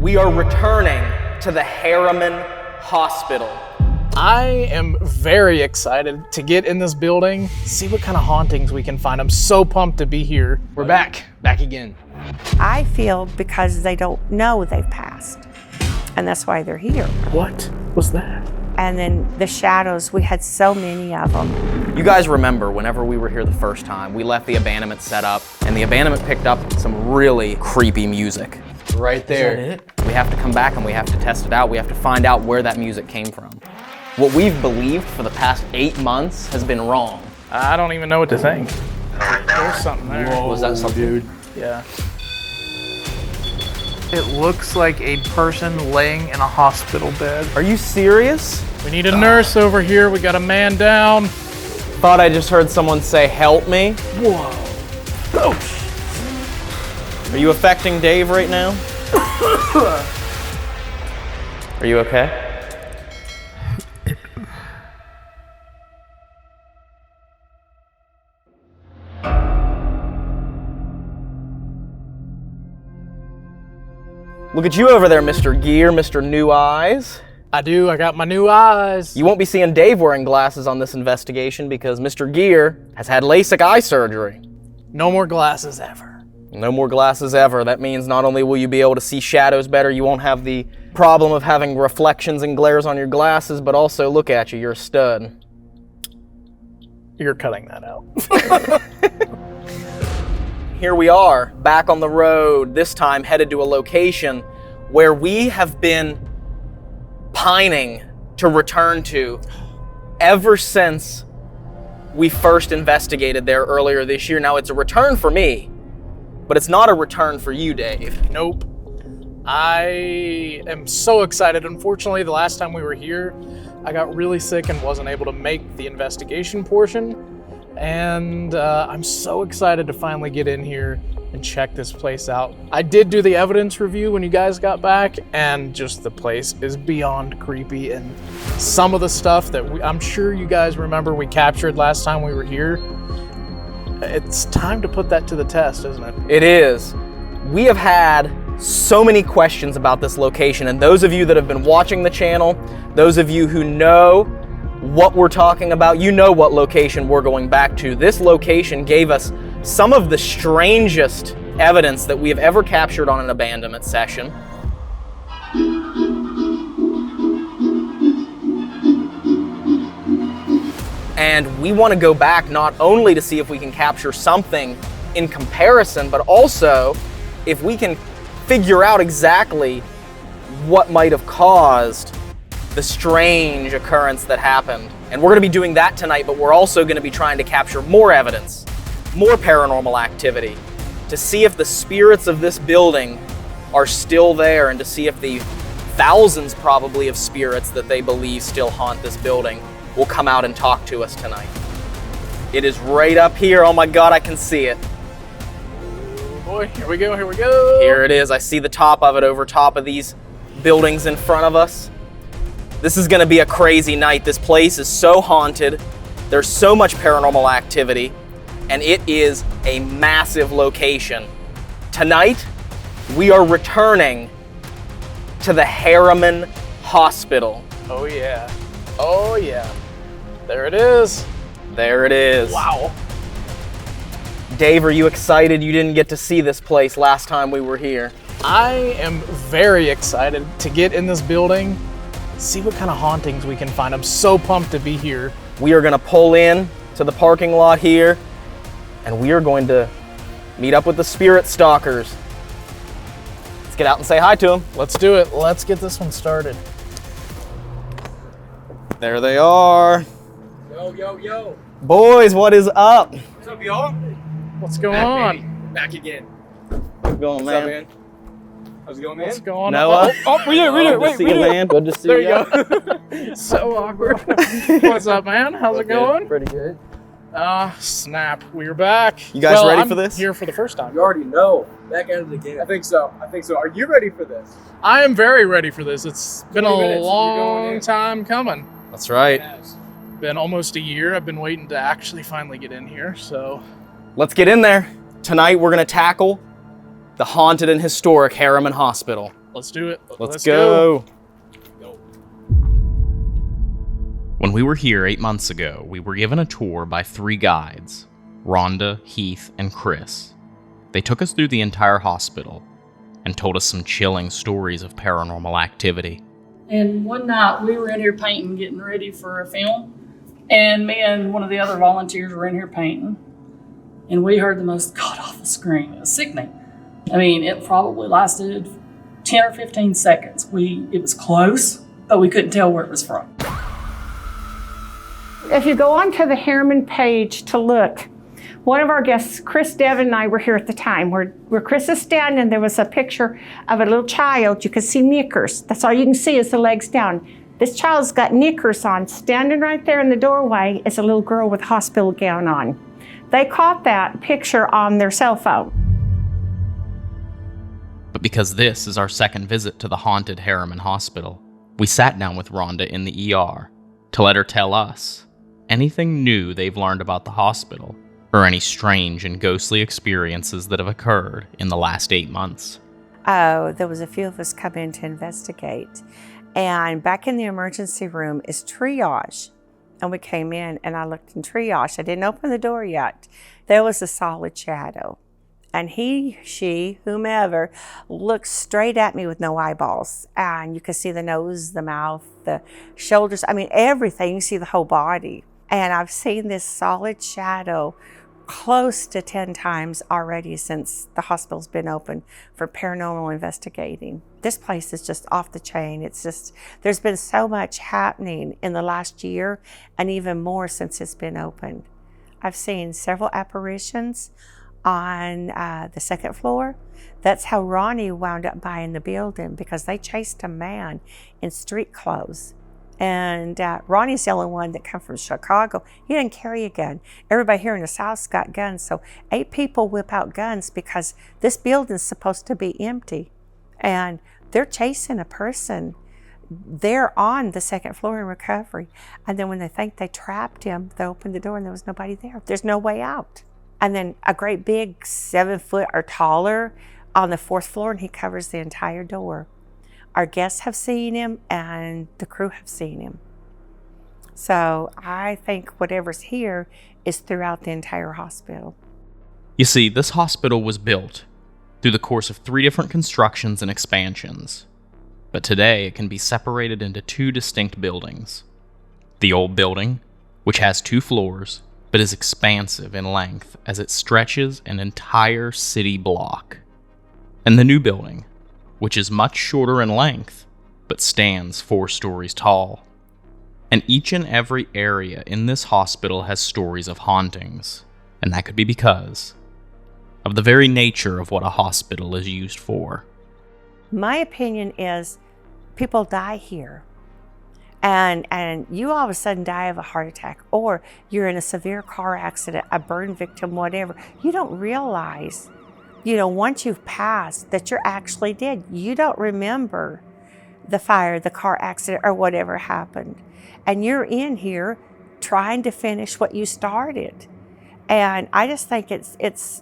We are returning to the Harriman Hospital. I am very excited to get in this building, see what kind of hauntings we can find. I'm so pumped to be here. We're back again. I feel because they don't know they've passed, and that's why they're here. What was that? And then the shadows, we had so many of them. You guys remember whenever we were here the first time, we left the abandonment set up, and the abandonment picked up some really creepy music. Right there. Is that it? We have to come back and we have to test it out. We have to find out where that music came from. What we've believed for the past 8 months has been wrong. I don't even know what to think. There's something there. Whoa, Was that something? dude? Yeah. It looks like a person laying in a hospital bed. Are you serious? We need a nurse over here. We got a man down. Thought I just heard someone say, "Help me." Whoa. Oh. Are you affecting Dave right now? Are you okay? Look at you over there, Mr. Gear, Mr. New Eyes. I do. I got my new eyes. You won't be seeing Dave wearing glasses on this investigation because Mr. Gear has had LASIK eye surgery. No more glasses ever. No more glasses ever. That means not only will you be able to see shadows better, you won't have the problem of having reflections and glares on your glasses, but also look at you, you're a stud. You're cutting that out. Here we are, back on the road, this time headed to a location where we have been pining to return to ever since we first investigated there earlier this year. Now, it's a return for me, but it's not a return for you, Dave. Nope. I am so excited. Unfortunately, the last time we were here, I got really sick and wasn't able to make the investigation portion. And I'm so excited to finally get in here and check this place out. I did do the evidence review when you guys got back, and just the place is beyond creepy. And some of the stuff that I'm sure you guys remember we captured last time we were here, it's time to put that to the test, isn't it? It is. We have had so many questions about this location, and those of you that have been watching the channel, those of you who know what we're talking about, you know what location we're going back to. This location gave us some of the strangest evidence that we have ever captured on an abandonment session. And we want to go back not only to see if we can capture something in comparison, but also if we can figure out exactly what might have caused the strange occurrence that happened. And we're going to be doing that tonight, but we're also going to be trying to capture more evidence, more paranormal activity, to see if the spirits of this building are still there, and to see if the thousands probably of spirits that they believe still haunt this building will come out and talk to us tonight. It is right up here. Oh my God, I can see it. Oh boy, here we go, here we go. Here it is. I see the top of it over top of these buildings in front of us. This is gonna be a crazy night. This place is so haunted. There's so much paranormal activity, and it is a massive location. Tonight, we are returning to the Harriman Hospital. Oh yeah. Oh yeah. There it is. There it is. Wow. Dave, are you excited? You didn't get to see this place last time we were here. I am very excited to get in this building, see what kind of hauntings we can find. I'm so pumped to be here. We are gonna pull in to the parking lot here, and we are going to meet up with the spirit stalkers. Let's get out and say hi to them. Let's do it. Let's get this one started. There they are. Yo, yo, yo. Boys, what is up? What's up, y'all? What's going on? Baby. Back again. What's going, What's up, man? man? How's it going, man? What's going Noah? on? Oh, we did it. Good to see you, man. Good to see There you. you go. So awkward. What's up, man? How's it going? Pretty good. Snap. We're back. You guys ready I'm for this? Here for the first time. You already know. Back out of the game. I think so. Are you ready for this? I am very ready for this. It's been a 20 minutes, you're going long in. time coming. That's right. Yes. Been almost a year. I've been waiting to actually finally get in here, so. Let's get in there. Tonight we're gonna tackle the haunted and historic Harriman Hospital. Let's do it. Let's go. When we were here 8 months ago, we were given a tour by 3 guides, Rhonda, Heath, and Chris. They took us through the entire hospital and told us some chilling stories of paranormal activity. And one night we were in here painting, getting ready for a film, and me and one of the other volunteers were in here painting, and we heard the most god-awful scream. It was sickening. I mean, it probably lasted 10 or 15 seconds. It was close, but we couldn't tell where it was from. If you go onto the Harriman page to look, one of our guests, Chris, Devin, and I were here at the time. Where Chris is standing, there was a picture of a little child. You could see knickers. That's all you can see is the legs down. This child's got knickers on. Standing right there in the doorway is a little girl with a hospital gown on. They caught that picture on their cell phone. But because this is our second visit to the Haunted Harriman Hospital, we sat down with Rhonda in the ER to let her tell us anything new they've learned about the hospital, or any strange and ghostly experiences that have occurred in the last 8 months. Oh, there was a few of us come in to investigate. And back in the emergency room is triage. And we came in and I looked in triage. I didn't open the door yet. There was a solid shadow. And he, she, whomever, looked straight at me with no eyeballs. And you could see the nose, the mouth, the shoulders. I mean, everything. You see the whole body. And I've seen this solid shadow close to 10 times already since the hospital's been open for paranormal investigating. This place is just off the chain. It's just, there's been so much happening in the last year and even more since it's been opened. I've seen several apparitions on the second floor. That's how Ronnie wound up buying the building, because they chased a man in street clothes. And Ronnie's the only one that come from Chicago. He didn't carry a gun. Everybody here in the South's got guns. So 8 people whip out guns because this building's supposed to be empty. And they're chasing a person. They're on the second floor in recovery. And then when they think they trapped him, they opened the door and there was nobody there. There's no way out. And then a great big 7 foot or taller on the 4th floor, and he covers the entire door. Our guests have seen him and the crew have seen him. So I think whatever's here is throughout the entire hospital. You see, this hospital was built through the course of 3 different constructions and expansions. But today it can be separated into 2 distinct buildings. The old building, which has 2 floors, but is expansive in length as it stretches an entire city block. And the new building, which is much shorter in length, but stands 4 stories tall. And each and every area in this hospital has stories of hauntings, and that could be because of the very nature of what a hospital is used for. My opinion is people die here. And you all of a sudden die of a heart attack, or you're in a severe car accident, a burn victim, whatever. You don't realize, once you've passed, that you're actually dead. You don't remember the fire, the car accident, or whatever happened. And you're in here trying to finish what you started. And I just think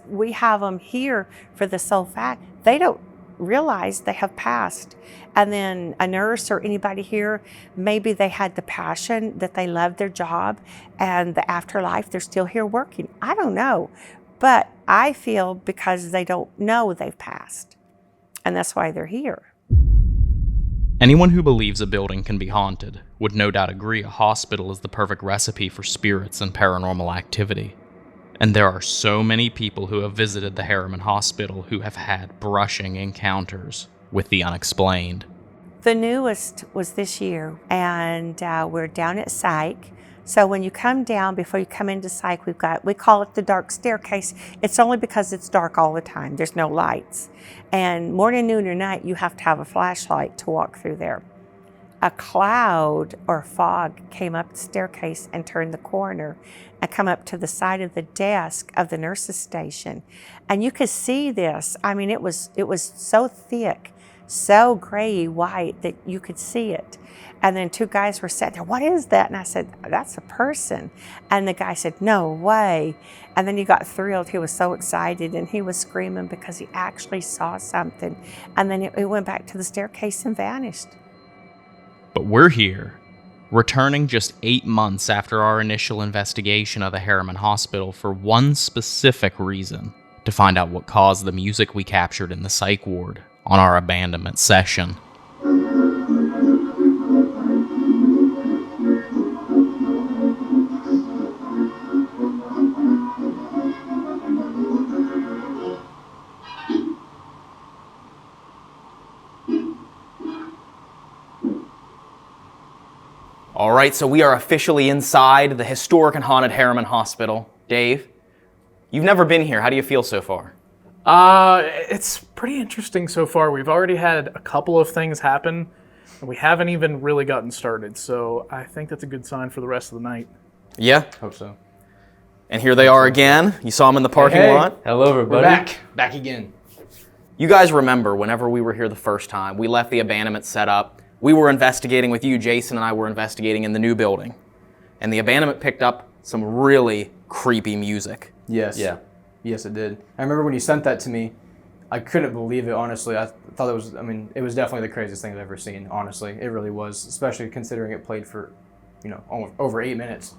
we have them here for the sole fact they don't realize they have passed. And then a nurse or anybody here, maybe they had the passion that they loved their job and the afterlife, they're still here working. I don't know. But I feel because they don't know they've passed. And that's why they're here. Anyone who believes a building can be haunted would no doubt agree a hospital is the perfect recipe for spirits and paranormal activity. And there are so many people who have visited the Harriman Hospital who have had brushing encounters with the unexplained. The newest was this year, and we're down at Psych. So when you come down, before you come into Psych, we call it the dark staircase. It's only because it's dark all the time. There's no lights. And morning, noon, or night, you have to have a flashlight to walk through there. A cloud or fog came up the staircase and turned the corner and come up to the side of the desk of the nurse's station. And you could see this. I mean, it was so thick, so gray white that you could see it. And then 2 guys were sitting there, what is that? And I said, that's a person. And the guy said, no way. And then he got thrilled. He was so excited and he was screaming because he actually saw something. And then it went back to the staircase and vanished. But we're here, returning just 8 months after our initial investigation of the Harriman Hospital for one specific reason: to find out what caused the music we captured in the psych ward on our abandonment session. All right, so we are officially inside the historic and haunted Harriman Hospital. Dave, you've never been here. How do you feel so far? It's pretty interesting so far. We've already had a couple of things happen, and we haven't even really gotten started. So I think that's a good sign for the rest of the night. Yeah? Hope so. And here they are again. You saw them in the parking lot. Hello, everybody. We're back. Back again. You guys remember whenever we were here the first time, we left the abandonment set up. We were investigating with you, Jason and I were investigating in the new building. And the abandonment picked up some really creepy music. Yes. Yeah. Yes, it did. I remember when you sent that to me, I couldn't believe it, honestly. I thought it was, it was definitely the craziest thing I've ever seen, honestly. It really was, especially considering it played for, over 8 minutes.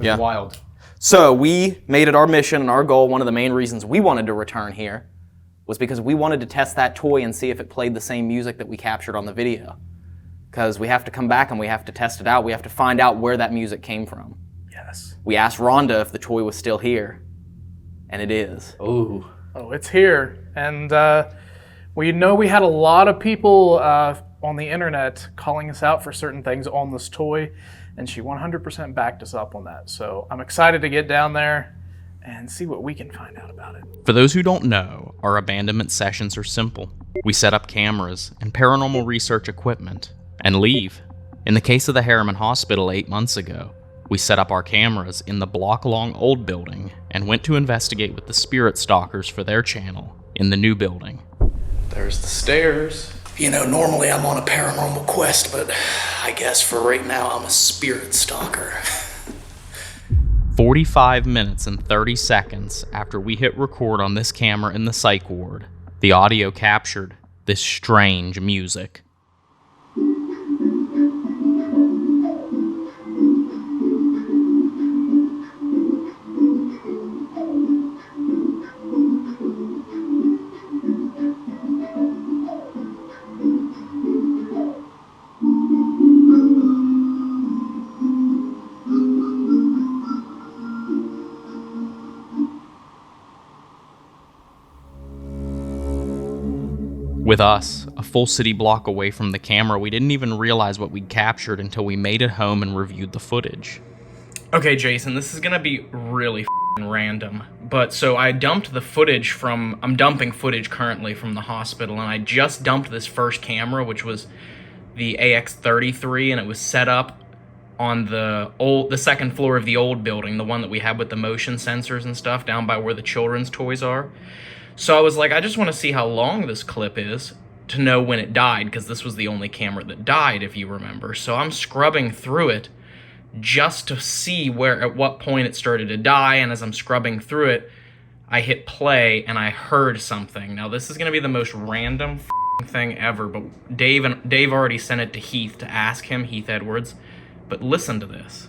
Yeah. Wild. So we made it our mission and our goal. One of the main reasons we wanted to return here was because we wanted to test that toy and see if it played the same music that we captured on the video. Because we have to come back and we have to test it out. We have to find out where that music came from. Yes. We asked Rhonda if the toy was still here, and it is. Ooh. Oh, it's here. And we know we had a lot of people on the internet calling us out for certain things on this toy, and she 100% backed us up on that. So I'm excited to get down there and see what we can find out about it. For those who don't know, our abandonment sessions are simple. We set up cameras and paranormal research equipment and leave. In the case of the Harriman Hospital 8 months ago, we set up our cameras in the block-long old building and went to investigate with the Spirit Stalkers for their channel in the new building. There's the stairs. You know, normally I'm on a paranormal quest, but I guess for right now I'm a spirit stalker. 45 minutes and 30 seconds after we hit record on this camera in the psych ward, the audio captured this strange music. With us, a full city block away from the camera, we didn't even realize what we'd captured until we made it home and reviewed the footage. Okay, Jason, this is gonna be really random, but so I dumped the footage I'm dumping footage currently from the hospital, and I just dumped this first camera, which was the AX33, and it was set up on the second floor of the old building, the one that we had with the motion sensors and stuff down by where the children's toys are. So I was like, I just want to see how long this clip is to know when it died, because this was the only camera that died, if you remember. So I'm scrubbing through it just to see at what point it started to die, and as I'm scrubbing through it, I hit play and I heard something. Now this is going to be the most random thing ever, but Dave already sent it to Heath to ask him, Heath Edwards, but listen to this.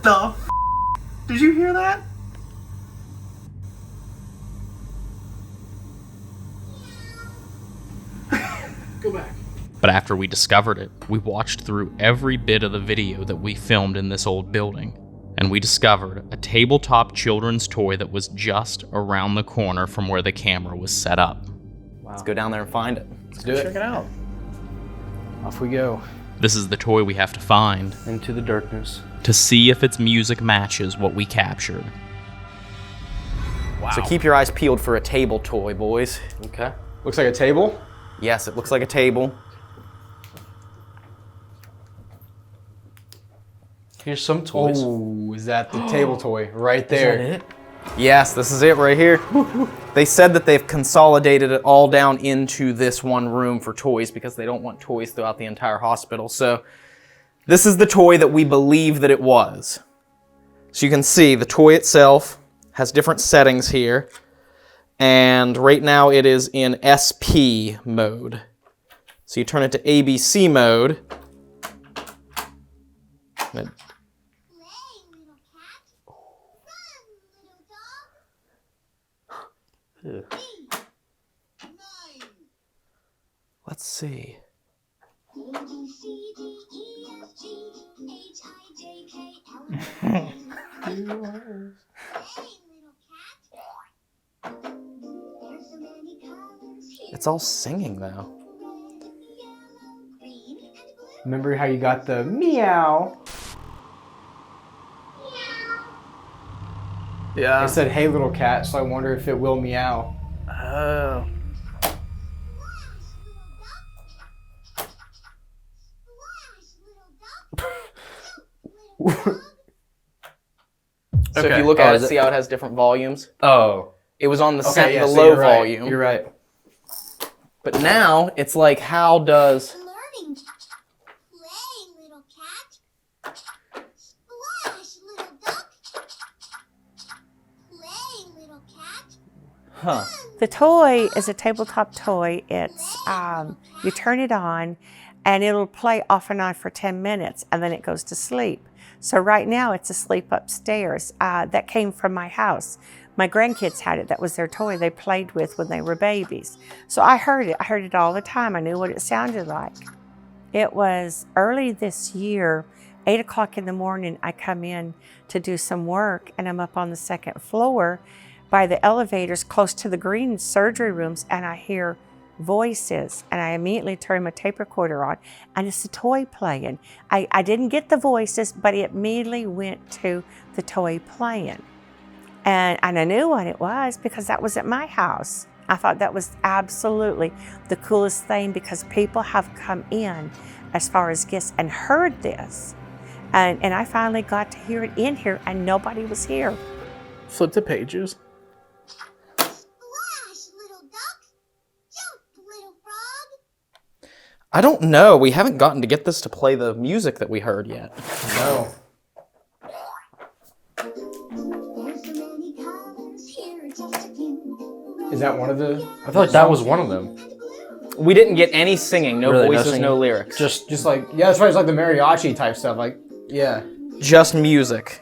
What the f? Did you hear that? Go back. But after we discovered it, we watched through every bit of the video that we filmed in this old building, and we discovered a tabletop children's toy that was just around the corner from where the camera was set up. Wow. Let's go down there and find it. Let's do it. Check it out. Off we go. This is the toy we have to find Into the darkness. to see if its music matches what we captured. Wow. So keep your eyes peeled for a table toy, boys. Okay. Looks like a table. Yes, it looks like a table. Here's some toys. Oh, is that the table toy right there? Is that it? Yes, this is it right here. They said that they've consolidated it all down into this one room for toys because they don't want toys throughout the entire hospital. So this is the toy that we believe that it was. So you can see the toy itself has different settings here. And right now it is in SP mode. So you turn it to ABC mode. Let's see. It's all singing though. Remember how you got the meow? Yeah. It said, "Hey, little cat," so I wonder if it will meow. Oh. So if Okay. you look Oh, at is it, it- see how it has different volumes? Oh. It was on the, Okay, yeah, the so low you're right. volume. You're right. But now it's like, how does... Learning. Play, little cat. Splash, little duck. Play, little cat. Huh. The toy is a tabletop toy. It's, you turn it on and it'll play off and on for 10 minutes and then it goes to sleep. So right now it's asleep upstairs. That came from my house. My grandkids had it. That was their toy they played with when they were babies. So I heard it. I heard it all the time. I knew what it sounded like. It was early this year, 8 o'clock in the morning, I come in to do some work and I'm up on the second floor by the elevators close to the green surgery rooms and I hear voices and I immediately turn my tape recorder on and it's the toy playing. I didn't get the voices, but it immediately went to the toy playing. And I knew what it was because that was at my house. I thought that was absolutely the coolest thing because people have come in as far as guests and heard this. And I finally got to hear it in here and nobody was here. Flip the pages. Splash, little duck. Jump, little frog. I don't know. We haven't gotten to get this to play the music that we heard yet. No. There's so many colors. Here are just a few. Is that one of the? I feel like that was one of them. We didn't get any singing, no Really, no voices, singing? no lyrics. Just like, yeah, that's right. It's like the mariachi type stuff. Like, yeah. Just music.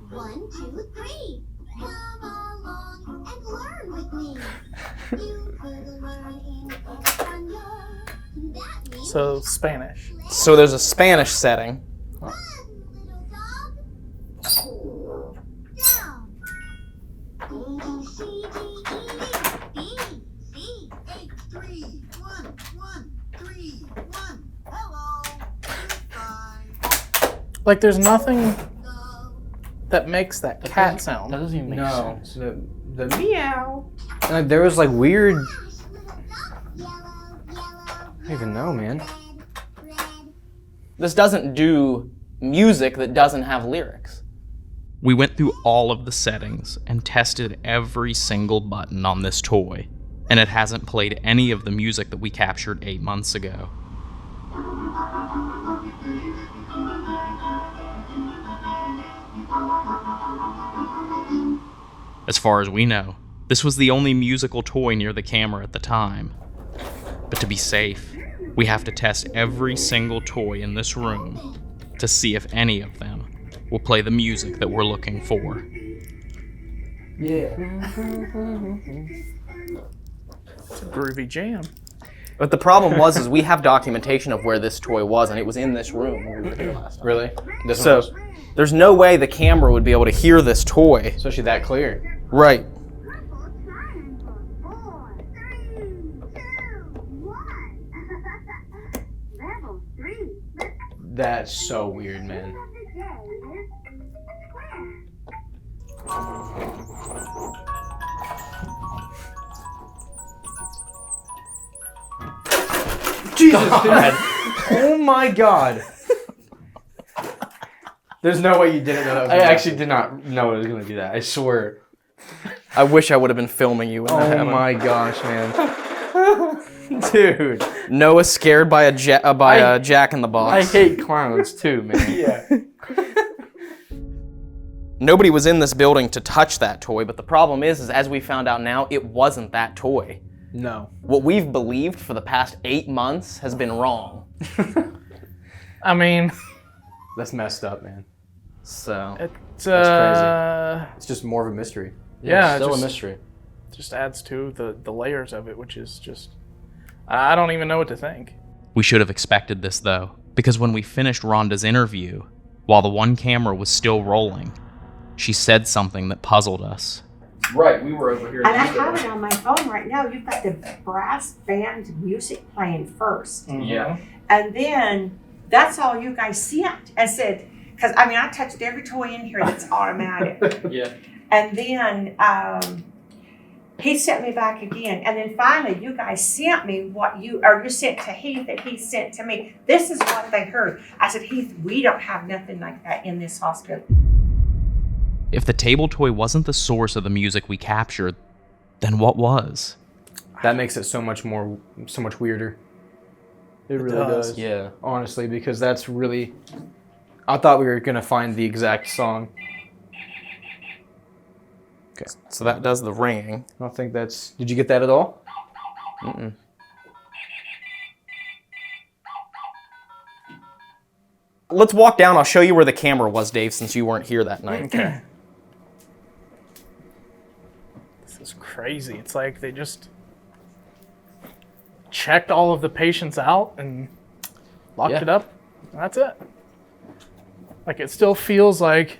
One, two, three. Come along and learn with me. You could learn in Espanol. That means So Spanish. So there's a Spanish setting. run, little dog. Down. A, B, C, D, E, B, C, H, 3, 1, 1, 3, 1. Hello. Goodbye. Like there's nothing Go. that makes that cat sound. That doesn't even make No. sense. The meow. Like there was like weird. Flash, little duck. Yellow, yellow, I don't even know, man. red, red. This doesn't do music that doesn't have lyrics. We went through all of the settings and tested every single button on this toy, and it hasn't played any of the music that we captured 8 months ago. As far as we know, This was the only musical toy near the camera at the time. But to be safe, we have to test every single toy in this room to see if any of them will play the music that we're looking for. Yeah. It's a groovy jam. But the problem was, is we have documentation of where this toy was, and it was in this room when we were here last time. Really? This one So was- there's no way the camera would be able to hear this toy. especially that clear. Right. That's so weird, man. Jesus, Dad. Oh my God. There's no way you didn't know that was I gonna actually did not know it was going to do that. I swear. I wish I would have been filming you when that Oh happened. my gosh, man. Dude. Noah's scared by a Jack in the I Box. hate clowns too, man. Yeah. Nobody was in this building to touch that toy, but the problem is as we found out now, it wasn't that toy. No. What we've believed for the past 8 months has been wrong. I mean, That's messed up, man. So it's It's just more of a mystery. Yeah, still just- a mystery. just adds to the layers of it, which is just I don't even know what to think. We should have expected this, though, because when we finished Rhonda's interview, while the one camera was still rolling, she said something that puzzled us. Right, we were over here. And I have it on my phone right now. You've got the brass band music playing first. Yeah. And then that's all you guys sent. I said, because I mean, I touched every toy in here that's automatic. Yeah. And then he sent me back again. And then finally, you guys sent me what you sent to Heath that he sent to me. This is what they heard. I said, Heath, we don't have nothing like that in this hospital. If the table toy wasn't the source of the music we captured, then what was? That makes it so much weirder. It really does. does. Yeah. Honestly, because that's really. I thought we were gonna find the exact song. okay, so that does the ringing. I don't think that's. Did you get that at all? Mm-mm. Let's walk down. I'll show you where the camera was, Dave, since you weren't here that night. Okay. This is crazy. It's like they just checked all of the patients out and locked Yeah. it up. And that's it. Like it still feels like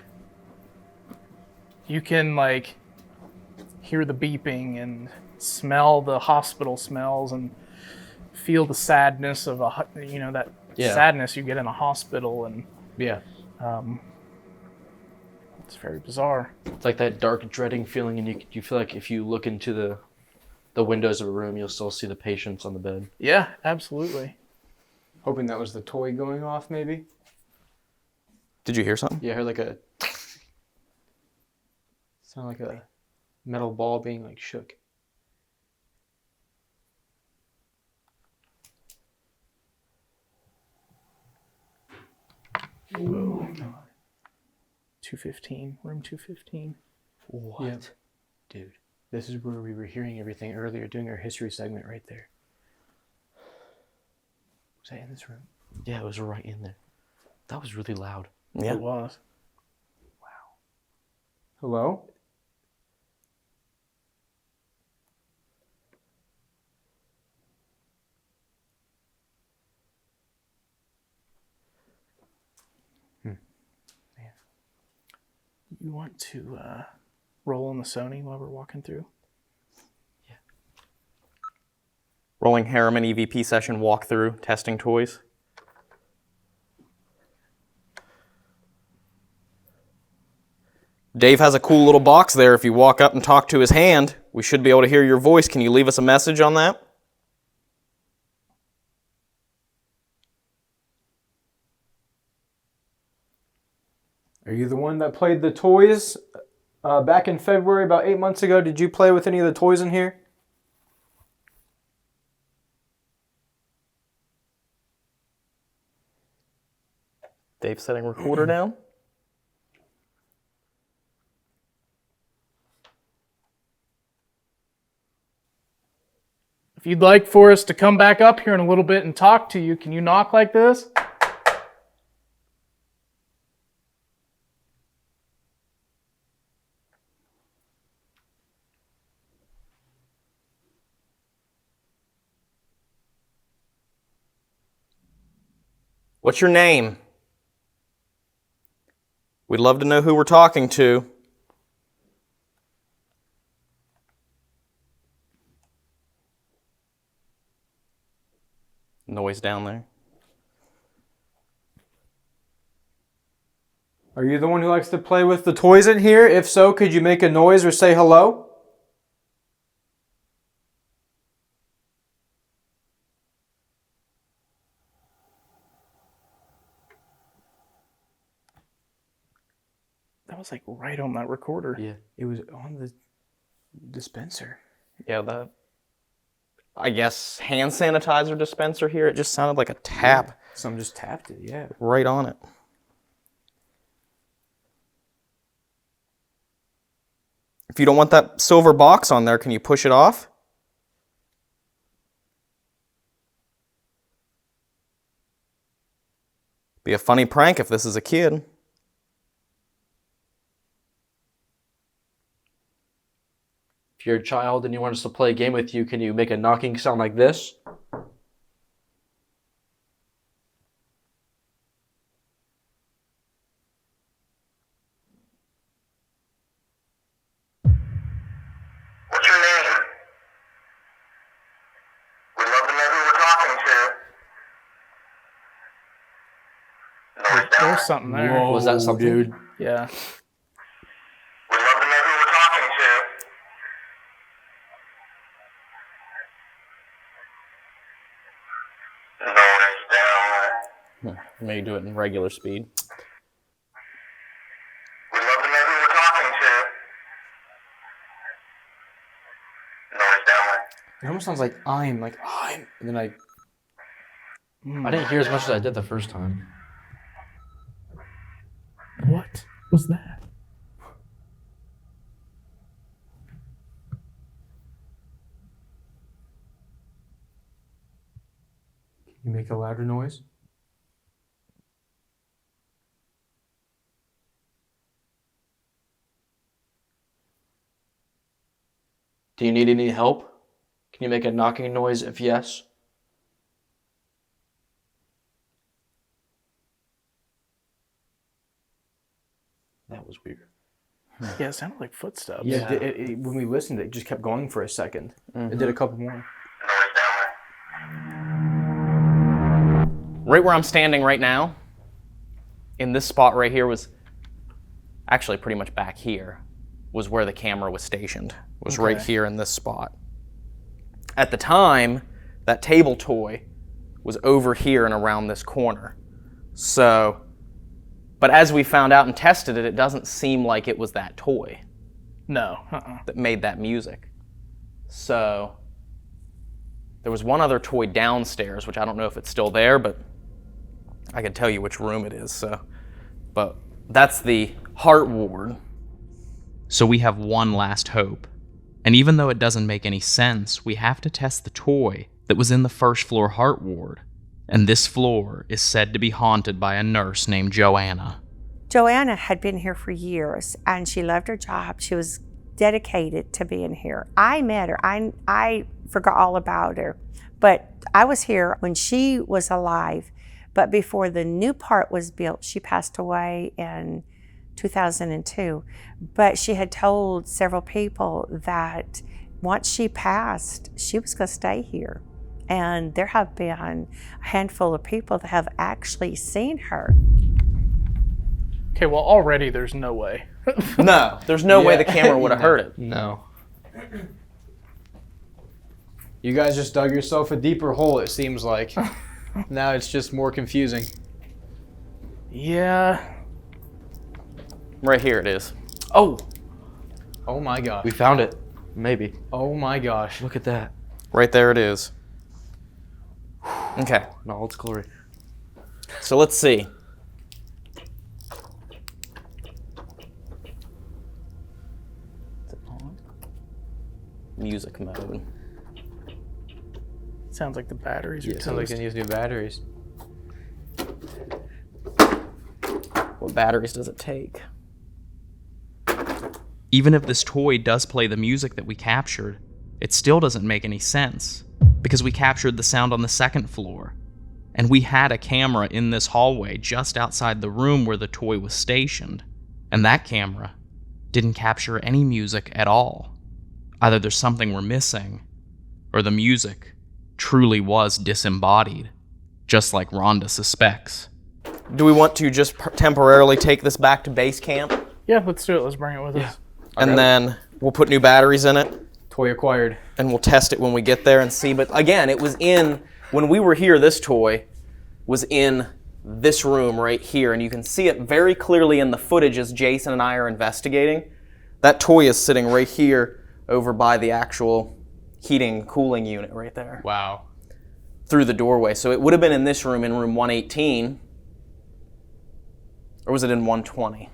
you can like hear the beeping and smell the hospital smells and feel the sadness of that Yeah. sadness you get in a hospital, and Yeah. it's very bizarre. It's like that dark, dreading feeling, and you feel like if you look into the windows of a room, you'll still see the patients on the bed. Yeah, absolutely. Hoping that was the toy going off, maybe. Did you hear something? Yeah, I heard like a. Sound like a metal ball being like shook. Whoa. 215, room 215. What? Yep. Dude, this is where we were hearing everything earlier, doing our history segment right there. Was that in this room? Yeah, it was right in there. That was really loud. Yeah. It was. Hello? You want to roll on the Sony while we're walking through? Rolling Harriman EVP session walkthrough, testing toys. Dave has a cool little box there. If you walk up and talk to his hand, we should be able to hear your voice. Can you leave us a message on that? Are you the one that played the toys back in February, about 8 months ago? Did you play with any of the toys in here? Dave setting recorder down. If you'd like for us to come back up here in a little bit and talk to you, can you knock like this? What's your name? We'd love to know who we're talking to. Noise down there. Are you the one who likes to play with the toys in here? If so, could you make a noise or say hello? That was like right on that recorder. Yeah. It was on the dispenser. Yeah, I guess hand sanitizer dispenser here. It just sounded like a tap Someone just tapped it, yeah. right on it. If you don't want that silver box on there, can you push it off? Be a funny prank if this is a kid. If you're a child and you want us to play a game with you, can you make a knocking sound like this? What's your name? We'd love to know who we're talking to. Noise down. There's something there. Whoa, Was that something? dude? Yeah. We'd love to know who we're talking to. Noise down. Maybe do it in regular speed. We'd love to know who we're talking to. Noise down. It almost sounds like I'm, and then I I didn't hear as much as I did the first time. What was that? you make a louder noise. Do you need any help? Can you make a knocking noise if yes? That was weird. Yeah, it sounded like footsteps. Yeah, when we listened, it just kept going for a second. Mm-hmm. It did a couple more. Noise down. Right where I'm standing right now, in this spot right here was actually pretty much back here, was where the camera was stationed. Was right here in this spot. At the time, that table toy was over here and around this corner. So, but as we found out and tested it, it doesn't seem like it was that toy No. that made that music. So, there was one other toy downstairs, which I don't know if it's still there, but I can tell you which room it is. So, but that's the heart ward. So we have one last hope. And even though it doesn't make any sense, we have to test the toy that was in the first floor heart ward. And this floor is said to be haunted by a nurse named Joanna. Joanna had been here for years and she loved her job. She was dedicated to being here. I met her. I forgot all about her, but I was here when she was alive. But before the new part was built, she passed away in 2002. But she had told several people that once she passed, she was going to stay here. And there have been a handful of people that have actually seen her. Okay, well, already there's no way. No, there's no way the camera would have heard it. No. You guys just dug yourself a deeper hole, it seems like. Now it's just more confusing. Yeah. Right here it is. Oh, Oh my gosh. We found it. Maybe. Oh my gosh. Look at that. right there it is. Okay, In all its glory. so let's see. Is it on? Music mode. Sounds like the batteries are Sounds like they use new batteries. What batteries does it take? Even if this toy does play the music that we captured, it still doesn't make any sense, because we captured the sound on the second floor, and we had a camera in this hallway just outside the room where the toy was stationed, and that camera didn't capture any music at all. Either there's something we're missing, or the music truly was disembodied, just like Rhonda suspects. Do we want to just temporarily take this back to base camp? Yeah, let's do it. Let's bring it with us. And then we'll put new batteries in it. Toy acquired. And we'll test it when we get there and see. But again, it was when we were here, this toy was in this room right here. And you can see it very clearly in the footage as Jason and I are investigating. That toy is sitting right here over by the actual heating cooling unit right there. Wow. Through the doorway. So it would have been in this room, in room 118. Or was it in 120?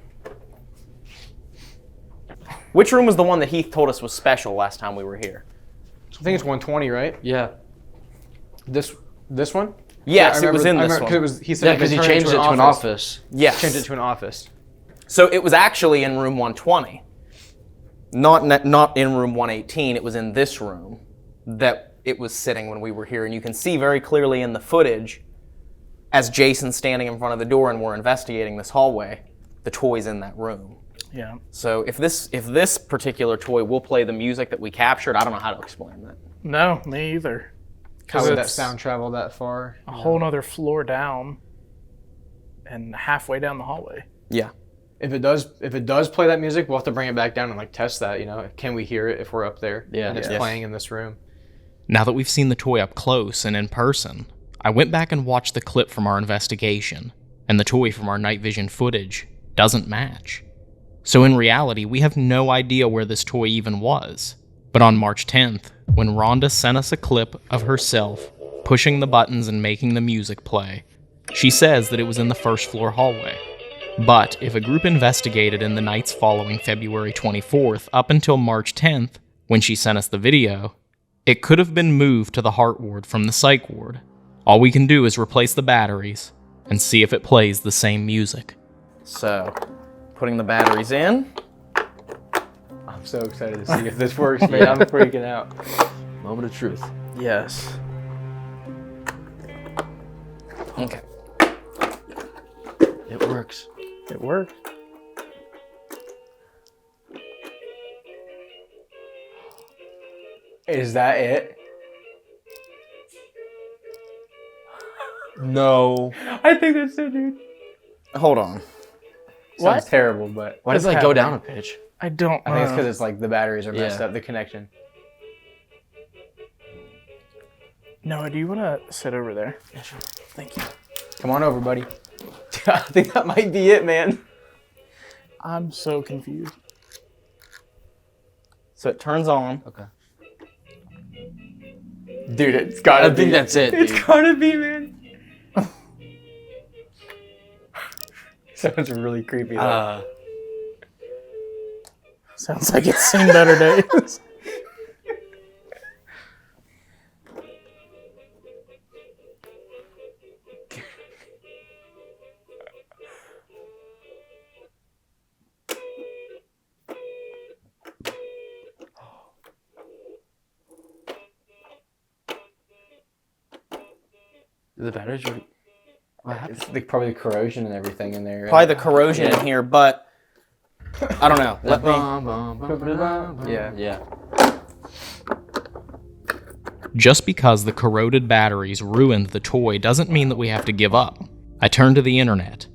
Which room was the one that Heath told us was special last time we were here? I think it's 120, right? Yeah. This one? Yes, Yeah, it was in this one. He said Yeah, because he changed it to an office. Yes. Changed it to an office. So it was actually in room 120. Not in room 118. It was in this room that it was sitting when we were here. And you can see very clearly in the footage, as Jason's standing in front of the door and we're investigating this hallway, the toy's in that room. Yeah. So if this particular toy will play the music that we captured, I don't know how to explain that. No, me either. How would that it's sound travel that far? a whole nother floor down and halfway down the hallway. Yeah. If it does play that music, we'll have to bring it back down and test that, Can we hear it if we're up there? Yeah. And it's Yes. playing in this room. Now that we've seen the toy up close and in person, I went back and watched the clip from our investigation, and the toy from our night vision footage doesn't match. So in reality, we have no idea where this toy even was. But on March 10th, when Rhonda sent us a clip of herself pushing the buttons and making the music play, she says that it was in the first floor hallway. But if a group investigated in the nights following February 24th up until March 10th, when she sent us the video, it could have been moved to the heart ward from the psych ward. All we can do is replace the batteries and see if it plays the same music. So, putting the batteries in. I'm so excited to see if this works, man. I'm freaking out. Moment of truth. Yes. Okay. It works. It worked. Is that it? No. I think that's it, dude. Hold on. What? Sounds terrible, but Why does it go down a pitch? I don't I think it's know. because it's like the batteries are messed Yeah. up, the connection. Noah, do you want to sit over there? Yeah, sure. Thank you. Come on over, buddy. I think that might be it, man. I'm so confused. So it turns on. Okay. Dude, it's gotta be. I think that's it, It's dude. gotta be, man. Sounds really creepy, though. Sounds like it's seen better days. The batteries are... What happened? It's like probably the corrosion and everything in there. Right? Probably the corrosion in here, but I don't know. Let me. Yeah. Yeah. Just because the corroded batteries ruined the toy doesn't mean that we have to give up. I turned to the internet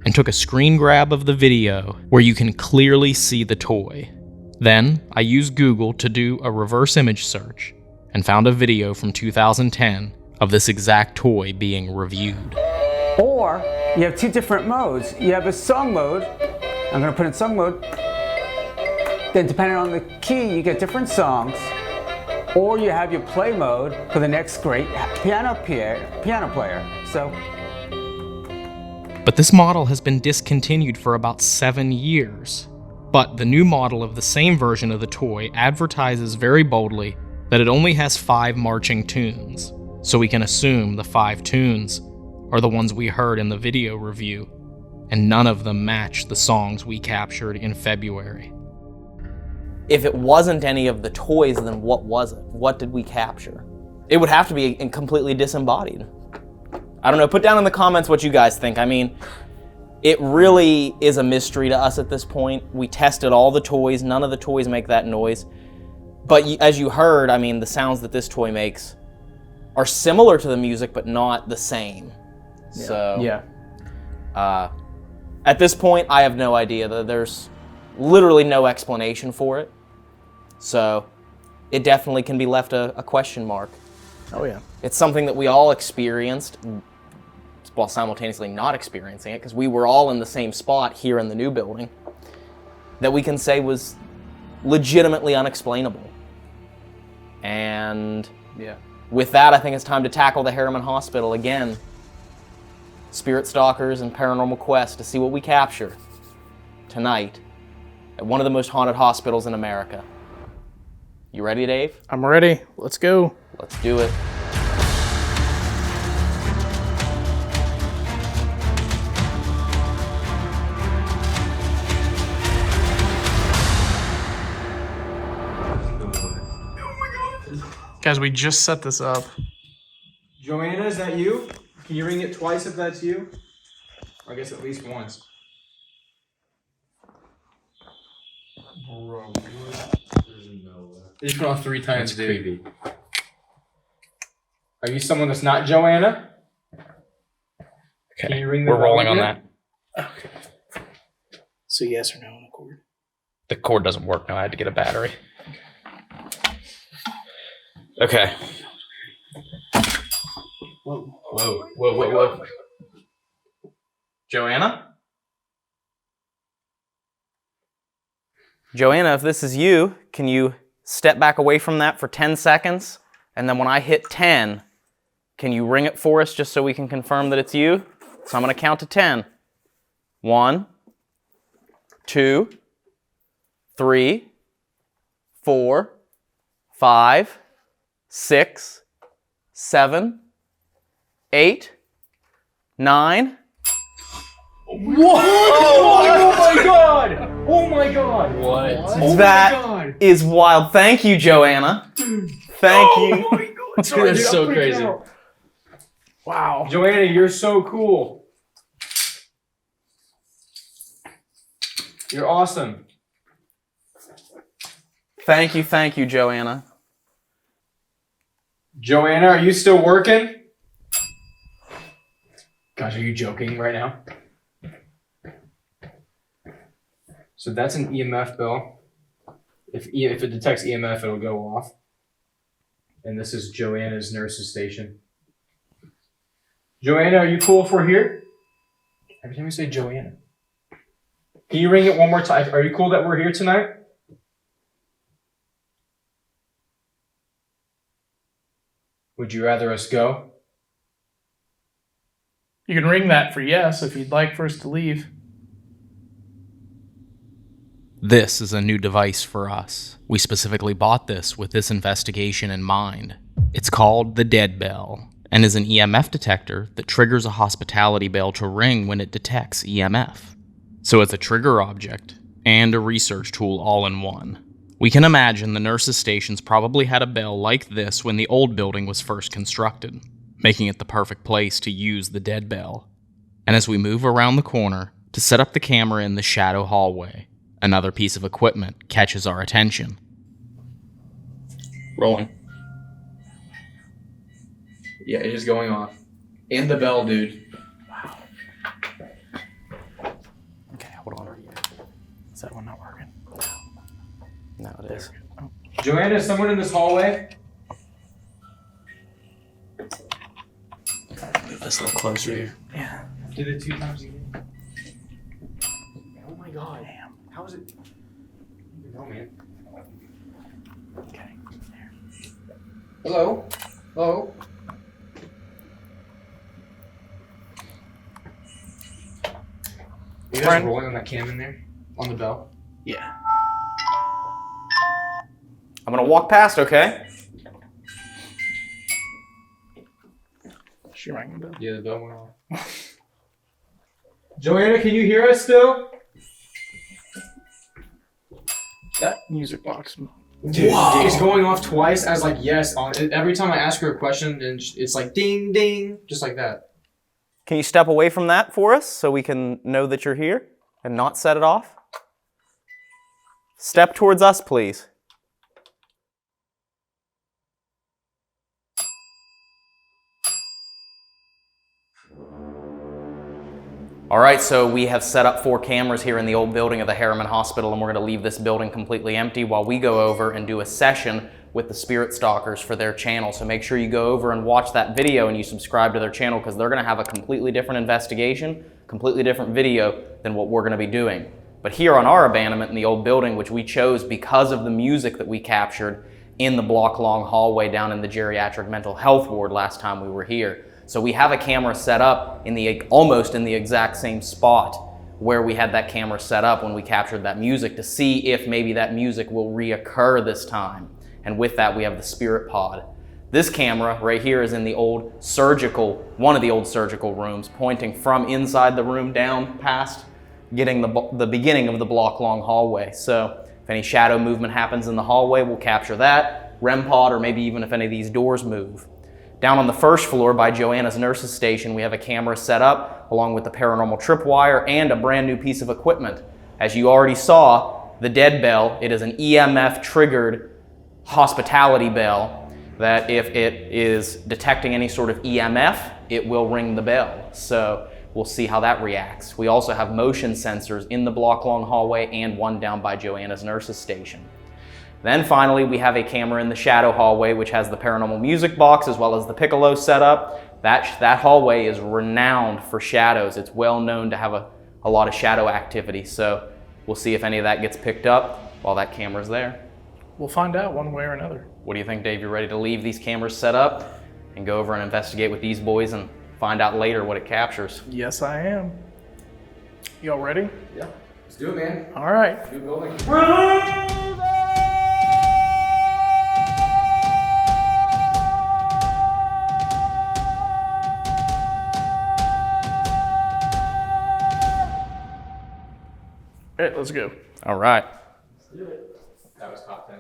and took a screen grab of the video where you can clearly see the toy. Then I used Google to do a reverse image search and found a video from 2010 of this exact toy being reviewed. Or you have two different modes. You have a song mode. I'm going to put in song mode. Then depending on the key, you get different songs. Or you have your play mode for the next great piano player. So, But this model has been discontinued for about 7 years. But the new model of the same version of the toy advertises very boldly that it only has 5 marching tunes. so we can assume the 5 tunes are the ones we heard in the video review, and none of them match the songs we captured in February. If it wasn't any of the toys, then what was it? What did we capture? It would have to be completely disembodied. I don't know, put down in the comments what you guys think. I mean, it really is a mystery to us at this point. We tested all the toys, none of the toys make that noise. But as you heard, I mean, the sounds that this toy makes are similar to the music, but not the same. Yeah. So, yeah. At this point, I have no idea. There's literally no explanation for it. So, it definitely can be left a question mark. Oh yeah. It's something that we all experienced while simultaneously not experiencing it, because we were all in the same spot here in the new building, that we can say was legitimately unexplainable. And Yeah. with that, I think it's time to tackle the Harriman Hospital again. Spirit Stalkers and Paranormal Quest to see what we capture tonight at one of the most haunted hospitals in America. You ready, Dave? I'm ready. Let's go. Let's do it. Guys, we just set this up. Joanna, is that you? Can you ring it twice if that's you? Or I guess at least once. Bro, there's no way. You just went off 3 times, dude. Creepy. Are you someone that's not Joanna? Okay, Can you ring the we're bell rolling on again? that. So yes or no on the cord? The cord doesn't work now. I had to get a battery. Okay. Whoa. Joanna? Joanna, if this is you, can you step back away from that for 10 seconds? And then when I hit 10, can you ring it for us just so we can confirm that it's you? So I'm going to count to 10. 1, 2, 3, 4, 5, 6, 7, 8, 9. What? Oh my god! Oh my god! What? That is wild. Thank you, Joanna. Thank you. Oh my god! Sorry, That's dude, so I'm freaking crazy. out. Wow. Joanna, you're so cool. You're awesome. Thank you, Joanna. Joanna, are you still working? Gosh, are you joking right now? So that's an EMF bill. If it detects EMF, it'll go off. And this is Joanna's nurse's station. Joanna, are you cool if we're here? Every time we say Joanna. Can you ring it one more time? Are you cool that we're here tonight? Would you rather us go? You can ring that for yes if you'd like for us to leave. This is a new device for us. We specifically bought this with this investigation in mind. It's called the Dead Bell, and is an EMF detector that triggers a hospitality bell to ring when it detects EMF. So it's a trigger object and a research tool all in one. We can imagine the nurses' stations probably had a bell like this when the old building was first constructed, making it the perfect place to use the Dead Bell. And as we move around the corner to set up the camera in the shadow hallway, another piece of equipment catches our attention. Rolling. Yeah, it is going off. And the bell, dude. Okay, hold on. Is that one not working? No, it is. Joanna, is someone in this hallway? Move this a little closer here. Yeah. Did it 2 times again. Oh my god. Damn. How is it? No, man. Okay. There. Hello? Hello? You guys Friend? rolling on that cam in there? On the bell? Yeah. I'm gonna walk past, okay? She rang the bell. Yeah, the bell went off. Joanna, can you hear us still? That music box. Dude, it's going off twice as like yes on every time I ask her a question, and it's like ding ding, just like that. Can you step away from that for us so we can know that you're here and not set it off? Step towards us, please. All right, so we have set up 4 cameras here in the old building of the Harriman Hospital, and we're going to leave this building completely empty while we go over and do a session with the Spirit Stalkers for their channel. So make sure you go over and watch that video and you subscribe to their channel, because they're going to have a completely different investigation, completely different video than what we're going to be doing. But here on our abandonment in the old building, which we chose because of the music that we captured in the block-long hallway down in the geriatric mental health ward last time we were here. So we have a camera set up in almost in the exact same spot where we had that camera set up when we captured that music, to see if maybe that music will reoccur this time. And with that, we have the spirit pod. This camera right here is in the old one of the old surgical rooms, pointing from inside the room down past getting the beginning of the block-long hallway. So if any shadow movement happens in the hallway, we'll capture that, REM pod, or maybe even if any of these doors move. Down on the first floor by Joanna's nurse's station, we have a camera set up along with the paranormal tripwire and a brand new piece of equipment. As you already saw, the dead bell, it is an EMF triggered hospitality bell that if it is detecting any sort of EMF, it will ring the bell. So we'll see how that reacts. We also have motion sensors in the block-long hallway and one down by Joanna's nurse's station. Then finally, we have a camera in the shadow hallway, which has the paranormal music box as well as the piccolo setup. That hallway is renowned for shadows. It's well known to have a lot of shadow activity. So we'll see if any of that gets picked up while that camera's there. We'll find out one way or another. What do you think, Dave? You ready to leave these cameras set up and go over and investigate with these boys and find out later what it captures? Yes, I am. Y'all ready? Yeah, let's do it, man. All right. New building. All right, let's go. All right. Let's do it. That was top 10.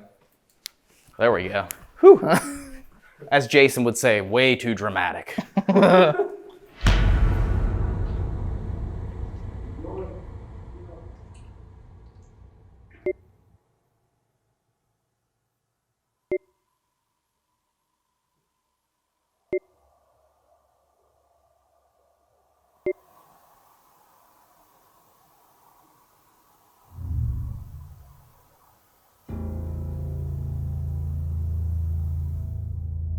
There we go. Whew. As Jason would say, way too dramatic.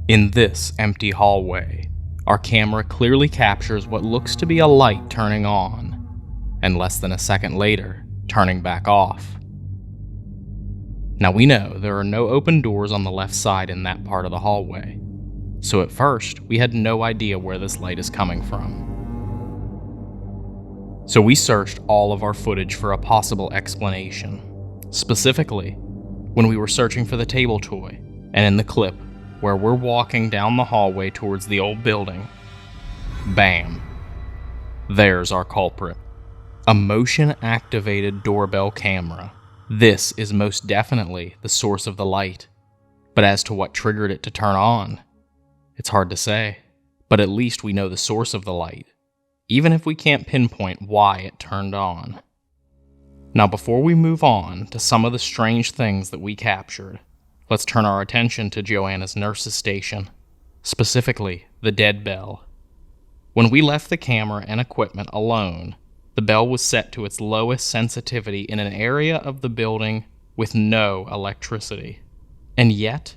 In this empty hallway, our camera clearly captures what looks to be a light turning on, and less than a second later, turning back off. Now we know there are no open doors on the left side in that part of the hallway, so at first we had no idea where this light is coming from. So we searched all of our footage for a possible explanation. Specifically, when we were searching for the table toy, and in the clip where we're walking down the hallway towards the old building, bam, there's our culprit. A motion-activated doorbell camera. This is most definitely the source of the light, but as to what triggered it to turn on, it's hard to say. But at least we know the source of the light, even if we can't pinpoint why it turned on. Now before we move on to some of the strange things that we captured, let's turn our attention to Joanna's nurse's station, specifically the dead bell. When we left the camera and equipment alone, the bell was set to its lowest sensitivity in an area of the building with no electricity. And yet,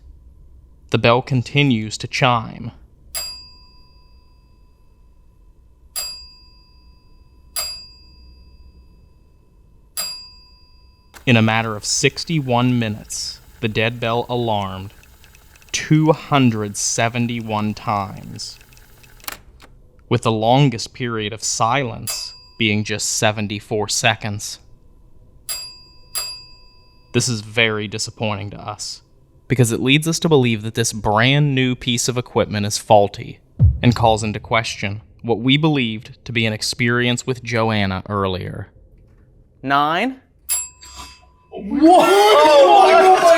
the bell continues to chime. In a matter of 61 minutes, the dead bell alarmed 271 times, with the longest period of silence being just 74 seconds. This is very disappointing to us, because it leads us to believe that this brand new piece of equipment is faulty, and calls into question what we believed to be an experience with Joanna earlier. 9. Oh my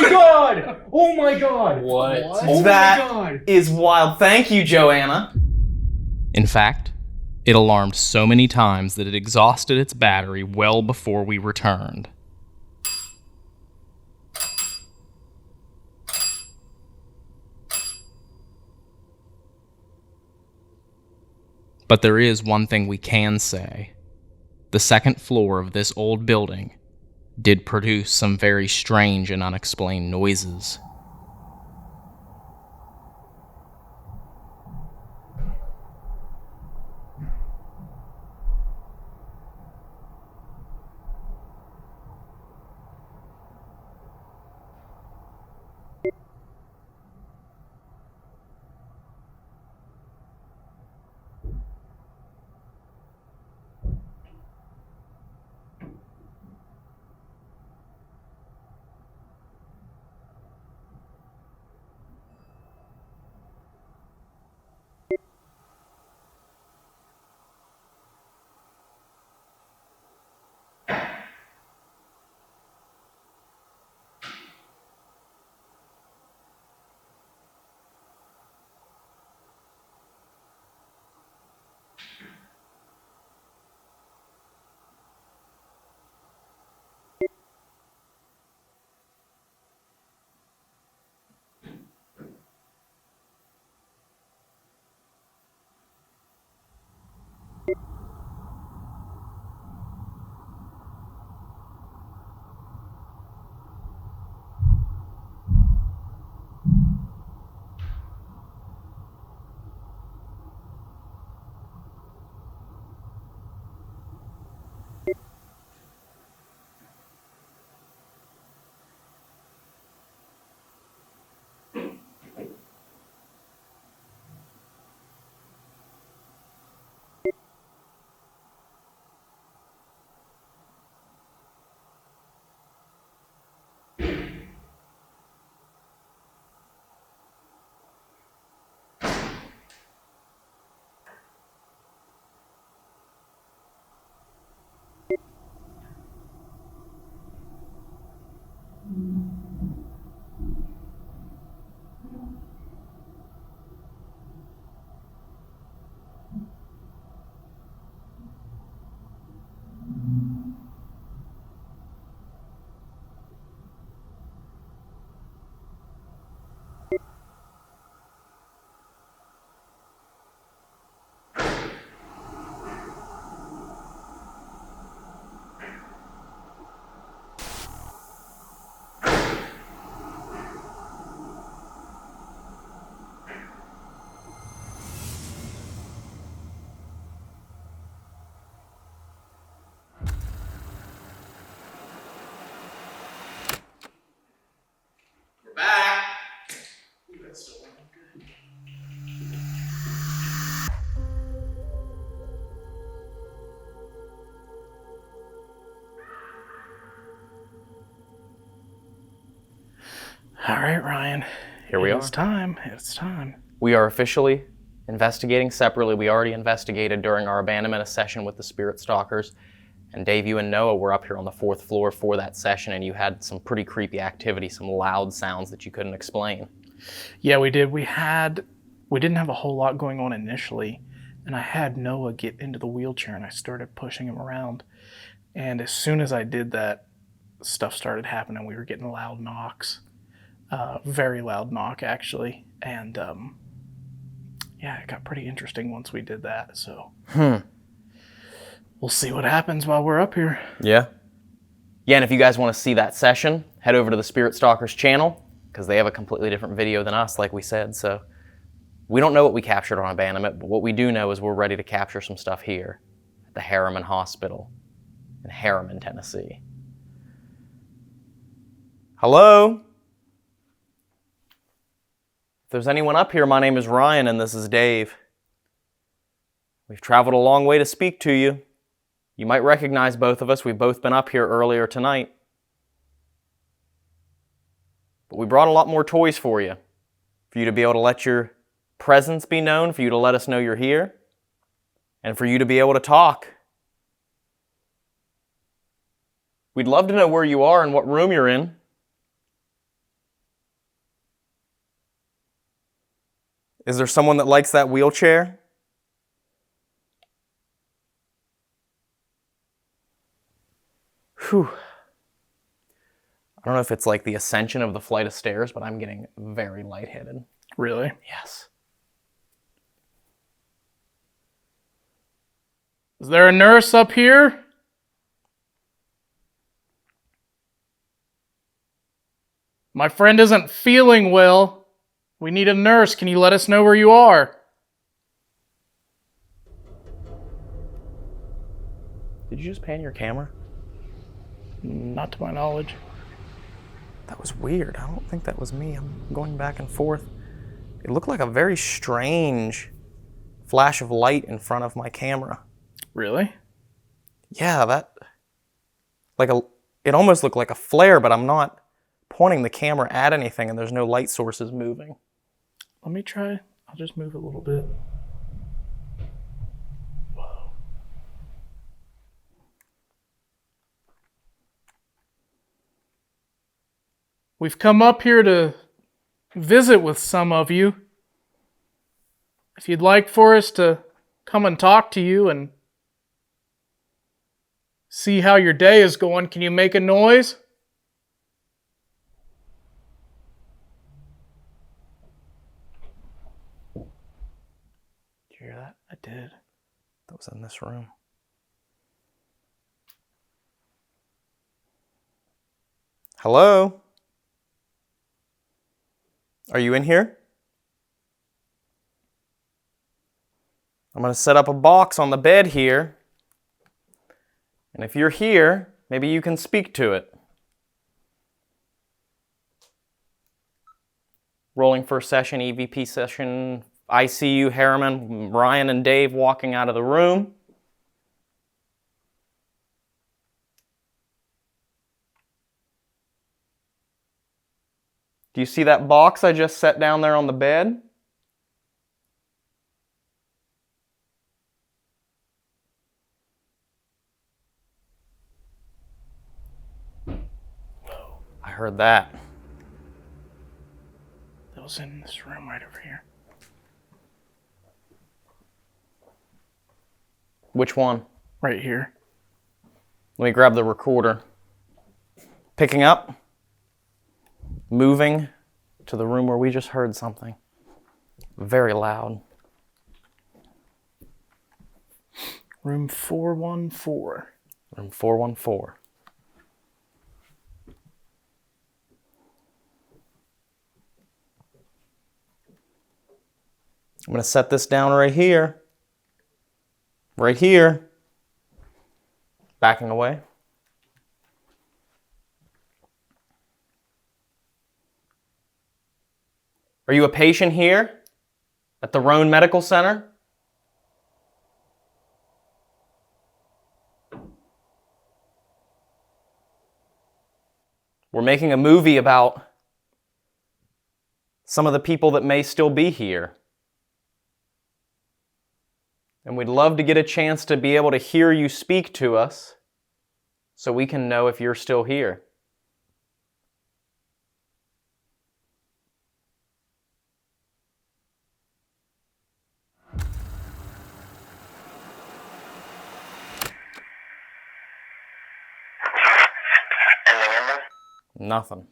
god! Oh my god! What? Oh That my god! is wild. Thank you, Joanna. In fact, it alarmed so many times that it exhausted its battery well before we returned. But there is one thing we can say. The second floor of this old building did produce some very strange and unexplained noises. All right, Ryan. Here we are. It's time. It's time. We are officially investigating separately. We already investigated during our abandonment session with the Spirit Stalkers. And Dave, you and Noah were up here on the 4th floor for that session, and you had some pretty creepy activity, some loud sounds that you couldn't explain. Yeah, we did. We didn't have a whole lot going on initially, and I had Noah get into the wheelchair, and I started pushing him around. And as soon as I did that, stuff started happening. We were getting loud knocks. Very loud knock, actually. And yeah, it got pretty interesting once we did that. So we'll see what happens while we're up here. Yeah. Yeah, and if you guys want to see that session, head over to the Spirit Stalkers channel, because they have a completely different video than us, like we said. So we don't know what we captured on abandonment, but what we do know is we're ready to capture some stuff here at the Harriman Hospital in Harriman, Tennessee. Hello? If there's anyone up here, my name is Ryan and this is Dave. We've traveled a long way to speak to you. You might recognize both of us. We've both been up here earlier tonight. But we brought a lot more toys for you to be able to let your presence be known, for you to let us know you're here, and for you to be able to talk. We'd love to know where you are and what room you're in. Is there someone that likes that wheelchair? Whew. I don't know if it's like the ascension of the flight of stairs, but I'm getting very lightheaded. Really? Yes. Is there a nurse up here? My friend isn't feeling well. We need a nurse. Can you let us know where you are? Did you just pan your camera? Not to my knowledge. That was weird. I don't think that was me. I'm going back and forth. It looked like a very strange flash of light in front of my camera. Really? Yeah, it almost looked like a flare, but I'm not pointing the camera at anything and there's no light sources moving. Let me try. I'll just move a little bit. Whoa. We've come up here to visit with some of you. If you'd like for us to come and talk to you and see how your day is going, can you make a noise? Did you hear that? I did. That was in this room. Hello? Are you in here? I'm going to set up a box on the bed here. And if you're here, maybe you can speak to it. Rolling first session, EVP session, ICU, Harriman, Ryan and Dave walking out of the room. Do you see that box I just set down there on the bed? I heard that. That was in this room right over here. Which one? Right here. Let me grab the recorder. Picking up. Moving to the room where we just heard something. Very loud. Room 414. Room 414. I'm going to set this down right here. Right here. Backing away. Are you a patient here at the Roan Medical Center? We're making a movie about some of the people that may still be here. And we'd love to get a chance to be able to hear you speak to us so we can know if you're still here. Nothing.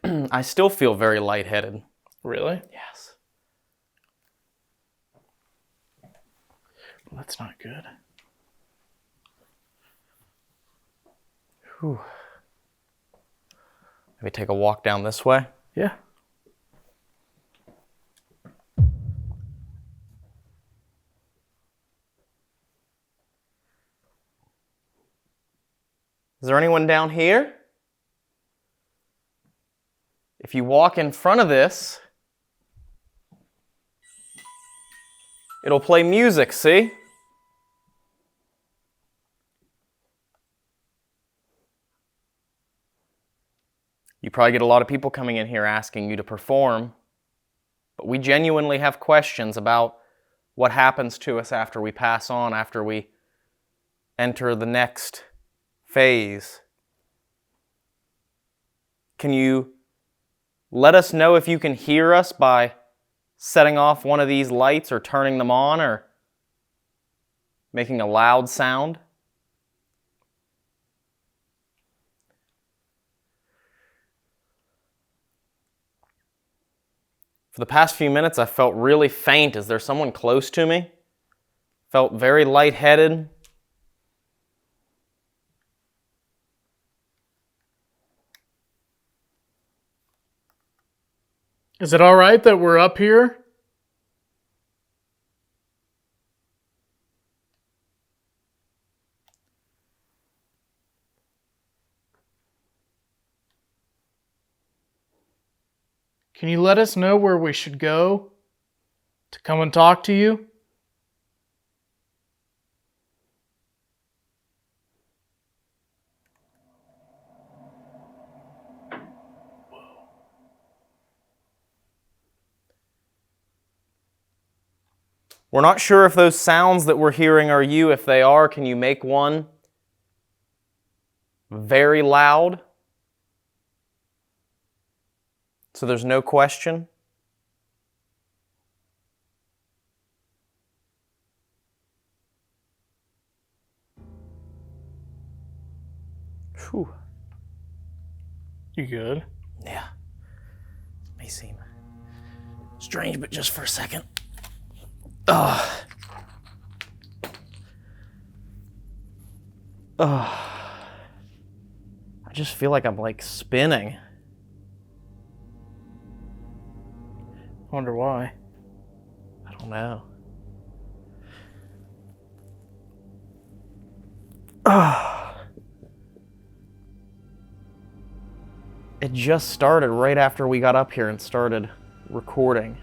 I still feel very lightheaded. Really? Yes. Well, that's not good. Whew. Maybe take a walk down this way. Yeah. Is there anyone down here? If you walk in front of this, it'll play music, see? You probably get a lot of people coming in here asking you to perform. But we genuinely have questions about what happens to us after we pass on, after we enter the next phase. Can you let us know if you can hear us by setting off one of these lights or turning them on or making a loud sound? For the past few minutes, I felt really faint. Is there someone close to me? Felt very lightheaded. Is it all right that we're up here? Can you let us know where we should go to come and talk to you? We're not sure if those sounds that we're hearing are you. If they are, can you make one very loud so there's no question? Whew. You good? Yeah. May seem strange, but just for a second. Ugh. Ugh. I just feel like I'm like spinning. Wonder why. I don't know. Ugh. It just started right after we got up here and started recording.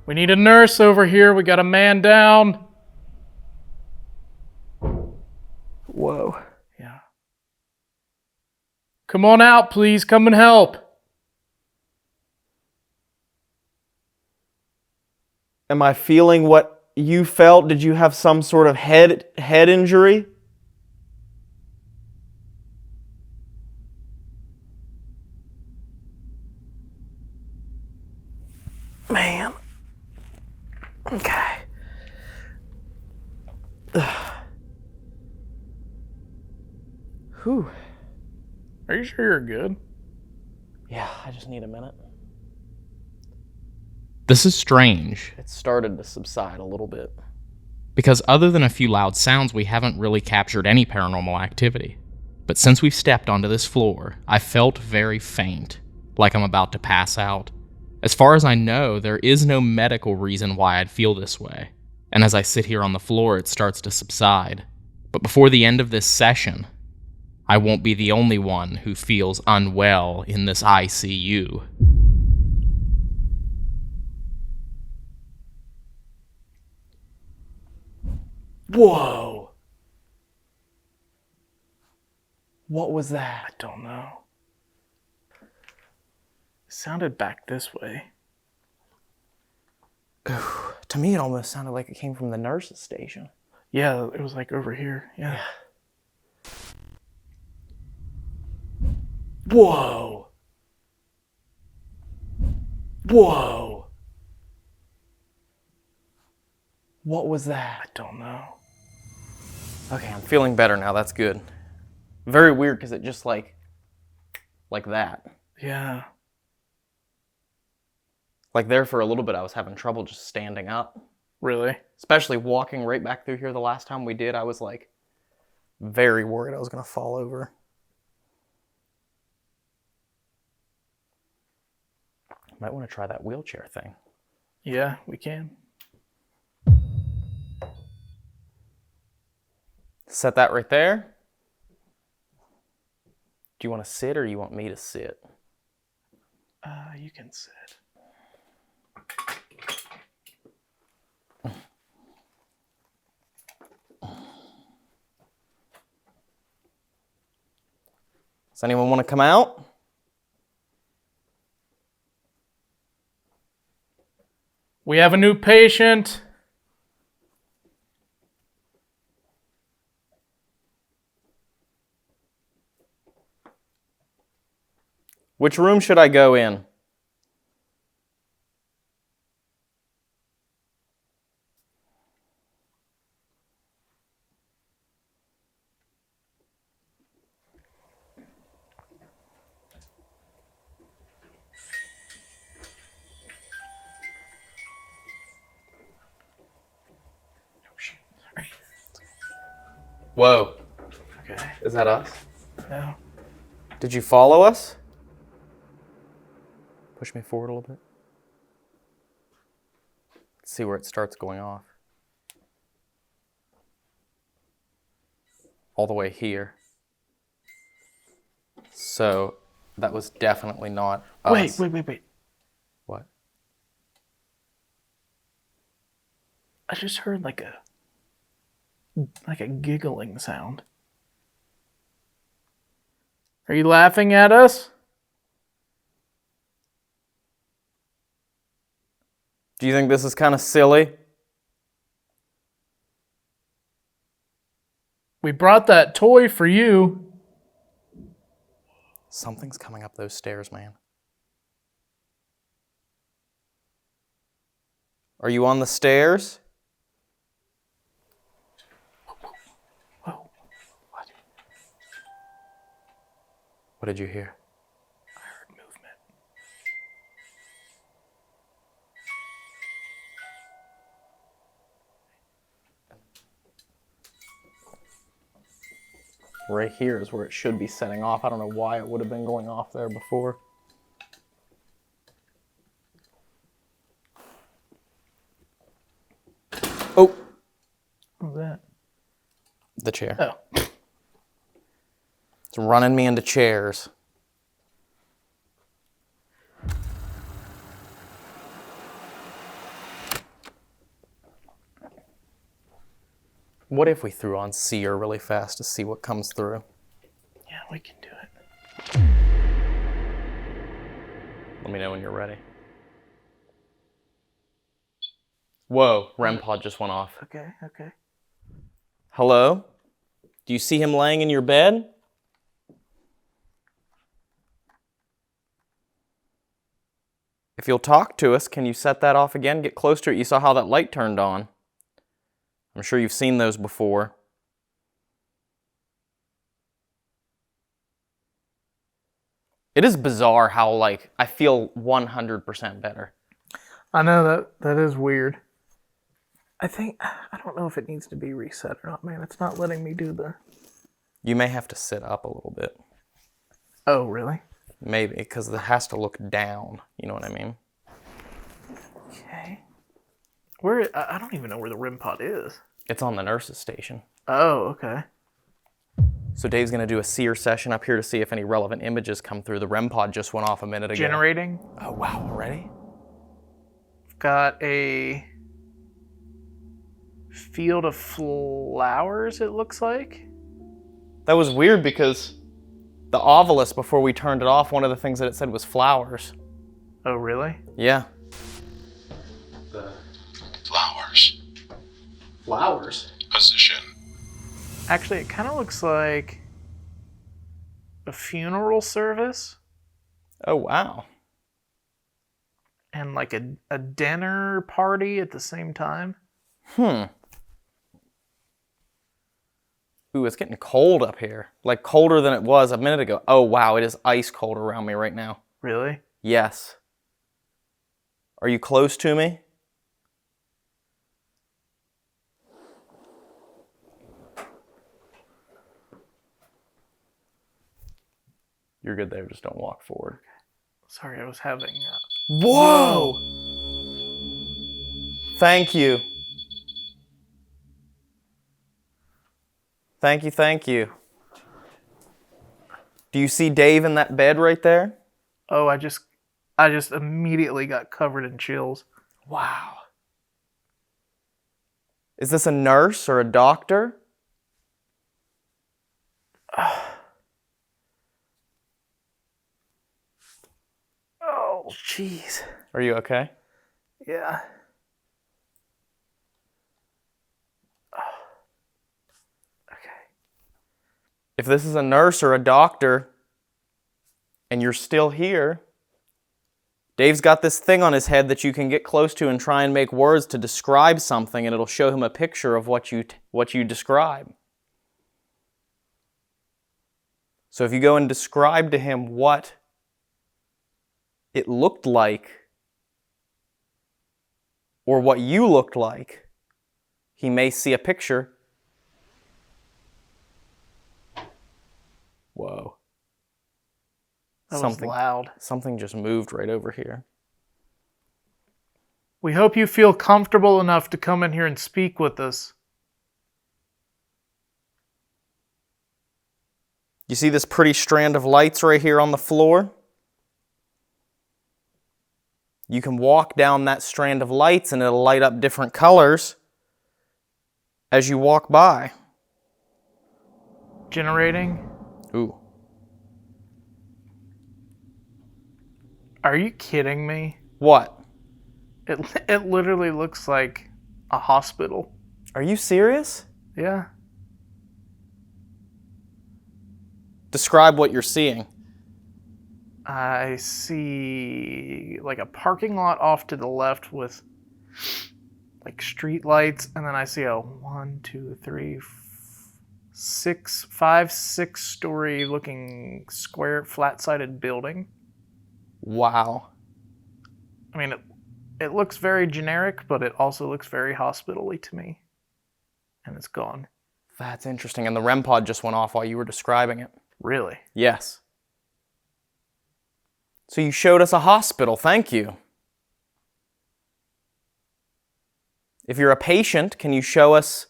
We need a nurse over here. We got a man down. Whoa. Yeah. Come on out, please. Come and help. Am I feeling what you felt? Did you have some sort of head injury? Man. Okay. Whew. Are you sure you're good? Yeah, I just need a minute. This is strange, It started to subside a little bit. because other than a few loud sounds, we haven't really captured any paranormal activity. But since we've stepped onto this floor, I felt very faint, like I'm about to pass out. As far as I know, there is no medical reason why I'd feel this way. And as I sit here on the floor, it starts to subside. But before the end of this session, I won't be the only one who feels unwell in this ICU. Whoa. What was that? I don't know. It sounded back this way. To me, it almost sounded like it came from the nurse's station. Yeah, it was like over here. Yeah. Whoa. Whoa. What was that? I don't know. Okay, I'm feeling better now. That's good. Very weird because it just like that. Yeah. Like there for a little bit, I was having trouble just standing up. Really? Especially walking right back through here the last time we did, I was like very worried I was going to fall over. Might want to try that wheelchair thing. Yeah, we can. Set that right there. Do you want to sit or you want me to sit? You can sit. Does anyone want to come out? We have a new patient. Which room should I go in? Whoa. Okay. Is that us? No. Did you follow us? Push me forward a little bit. Let's see where it starts going off. All the way here. So that was definitely not us. Wait. What? I just heard like a giggling sound. Are you laughing at us? Do you think this is kind of silly? We brought that toy for you. Something's coming up those stairs, man. Are you on the stairs? Whoa. What did you hear? I heard movement. Right here is where it should be setting off. I don't know why it would have been going off there before. Oh! What was that? The chair. Oh. It's running me into chairs. What if we threw on Seer really fast to see what comes through? Yeah, we can do it. Let me know when you're ready. Whoa, REM pod just went off. Okay. Hello? Do you see him laying in your bed? If you'll talk to us, can you set that off again? Get close to it. You saw how that light turned on. I'm sure you've seen those before. It is bizarre how, like, I feel 100% better. I know that is weird. I don't know if it needs to be reset or not, man. It's not letting me do the... You may have to sit up a little bit. Oh, really? Maybe, because it has to look down. You know what I mean? Okay. I don't even know where the REM pod is. It's on the nurse's station. Oh, okay. So Dave's going to do a Seer session up here to see if any relevant images come through. The REM pod just went off a minute ago. Generating. Oh, wow, already? Got a field of flowers, it looks like. That was weird because the Ovilus, before we turned it off, one of the things that it said was flowers. Oh, really? Yeah. The flowers. Flowers? Position. Actually, it kind of looks like a funeral service Oh, wow. and like a dinner party at the same time. Ooh, it's getting cold up here. Like colder than it was a minute ago. Oh, wow, it is ice cold around me right now. Really? Yes. Are you close to me? You're good there, just don't walk forward. Sorry, I was having... Whoa! Thank you. Thank you. Do you see Dave in that bed right there? Oh, I just immediately got covered in chills. Wow. Is this a nurse or a doctor? Oh, jeez. Are you okay? Yeah. Okay. If this is a nurse or a doctor and you're still here, Dave's got this thing on his head that you can get close to and try and make words to describe something, and it'll show him a picture of what you describe. So if you go and describe to him what it looked like or what you looked like, he may see a picture. Whoa. That was loud. Something just moved right over here. We hope you feel comfortable enough to come in here and speak with us. You see this pretty strand of lights right here on the floor? You can walk down that strand of lights and it'll light up different colors as you walk by. Generating. Ooh. Are you kidding me? What? It literally looks like a hospital. Are you serious? Yeah. Describe what you're seeing. I see like a parking lot off to the left with like street lights, and then I see a 6-story looking square flat-sided building. Wow. I mean, it looks very generic, but it also looks very hospital-y to me. And it's gone. That's interesting. And the REM pod just went off while you were describing it. Really? Yes. So you showed us a hospital. Thank you. If you're a patient, can you show us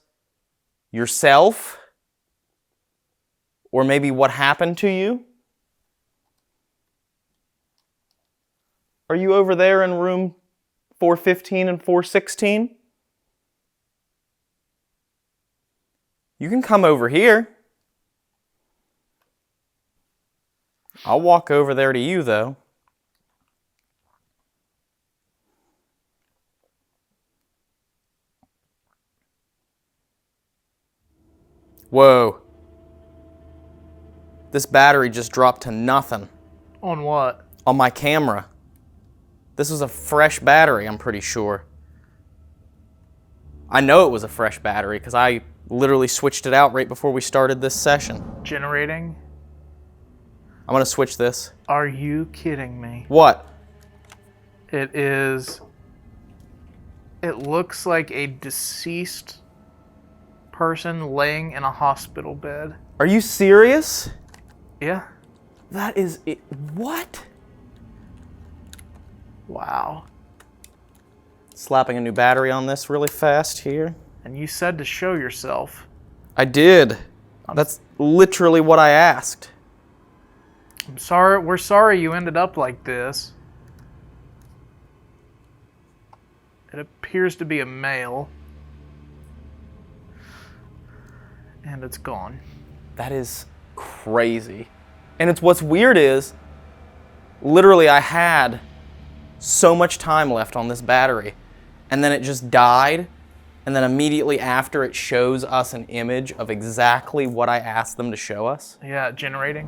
yourself? Or maybe what happened to you? Are you over there in room 415 and 416? You can come over here. I'll walk over there to you, though. Whoa. This battery just dropped to nothing. On what? On my camera. This was a fresh battery, I'm pretty sure. I know it was a fresh battery because I literally switched it out right before we started this session. Generating? I'm going to switch this. Are you kidding me? What? It looks like a deceased person laying in a hospital bed. Are you serious? Yeah. That is it. What? Wow. Slapping a new battery on this really fast here. And you said to show yourself. I did. That's literally what I asked. I'm sorry. We're sorry you ended up like this. It appears to be a male. And it's gone. That is crazy. And it's what's weird is, literally I had so much time left on this battery, and then it just died, and then immediately after it shows us an image of exactly what I asked them to show us. Yeah, generating.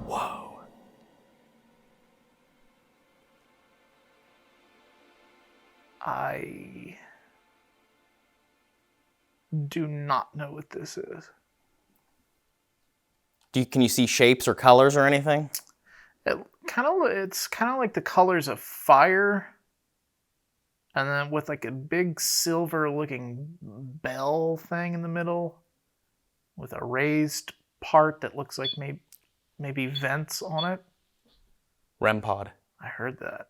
Whoa. I do not know what this is. Can you see shapes or colors or anything? It's kind of like the colors of fire, and then with like a big silver-looking bell thing in the middle, with a raised part that looks like maybe vents on it. REM pod. I heard that.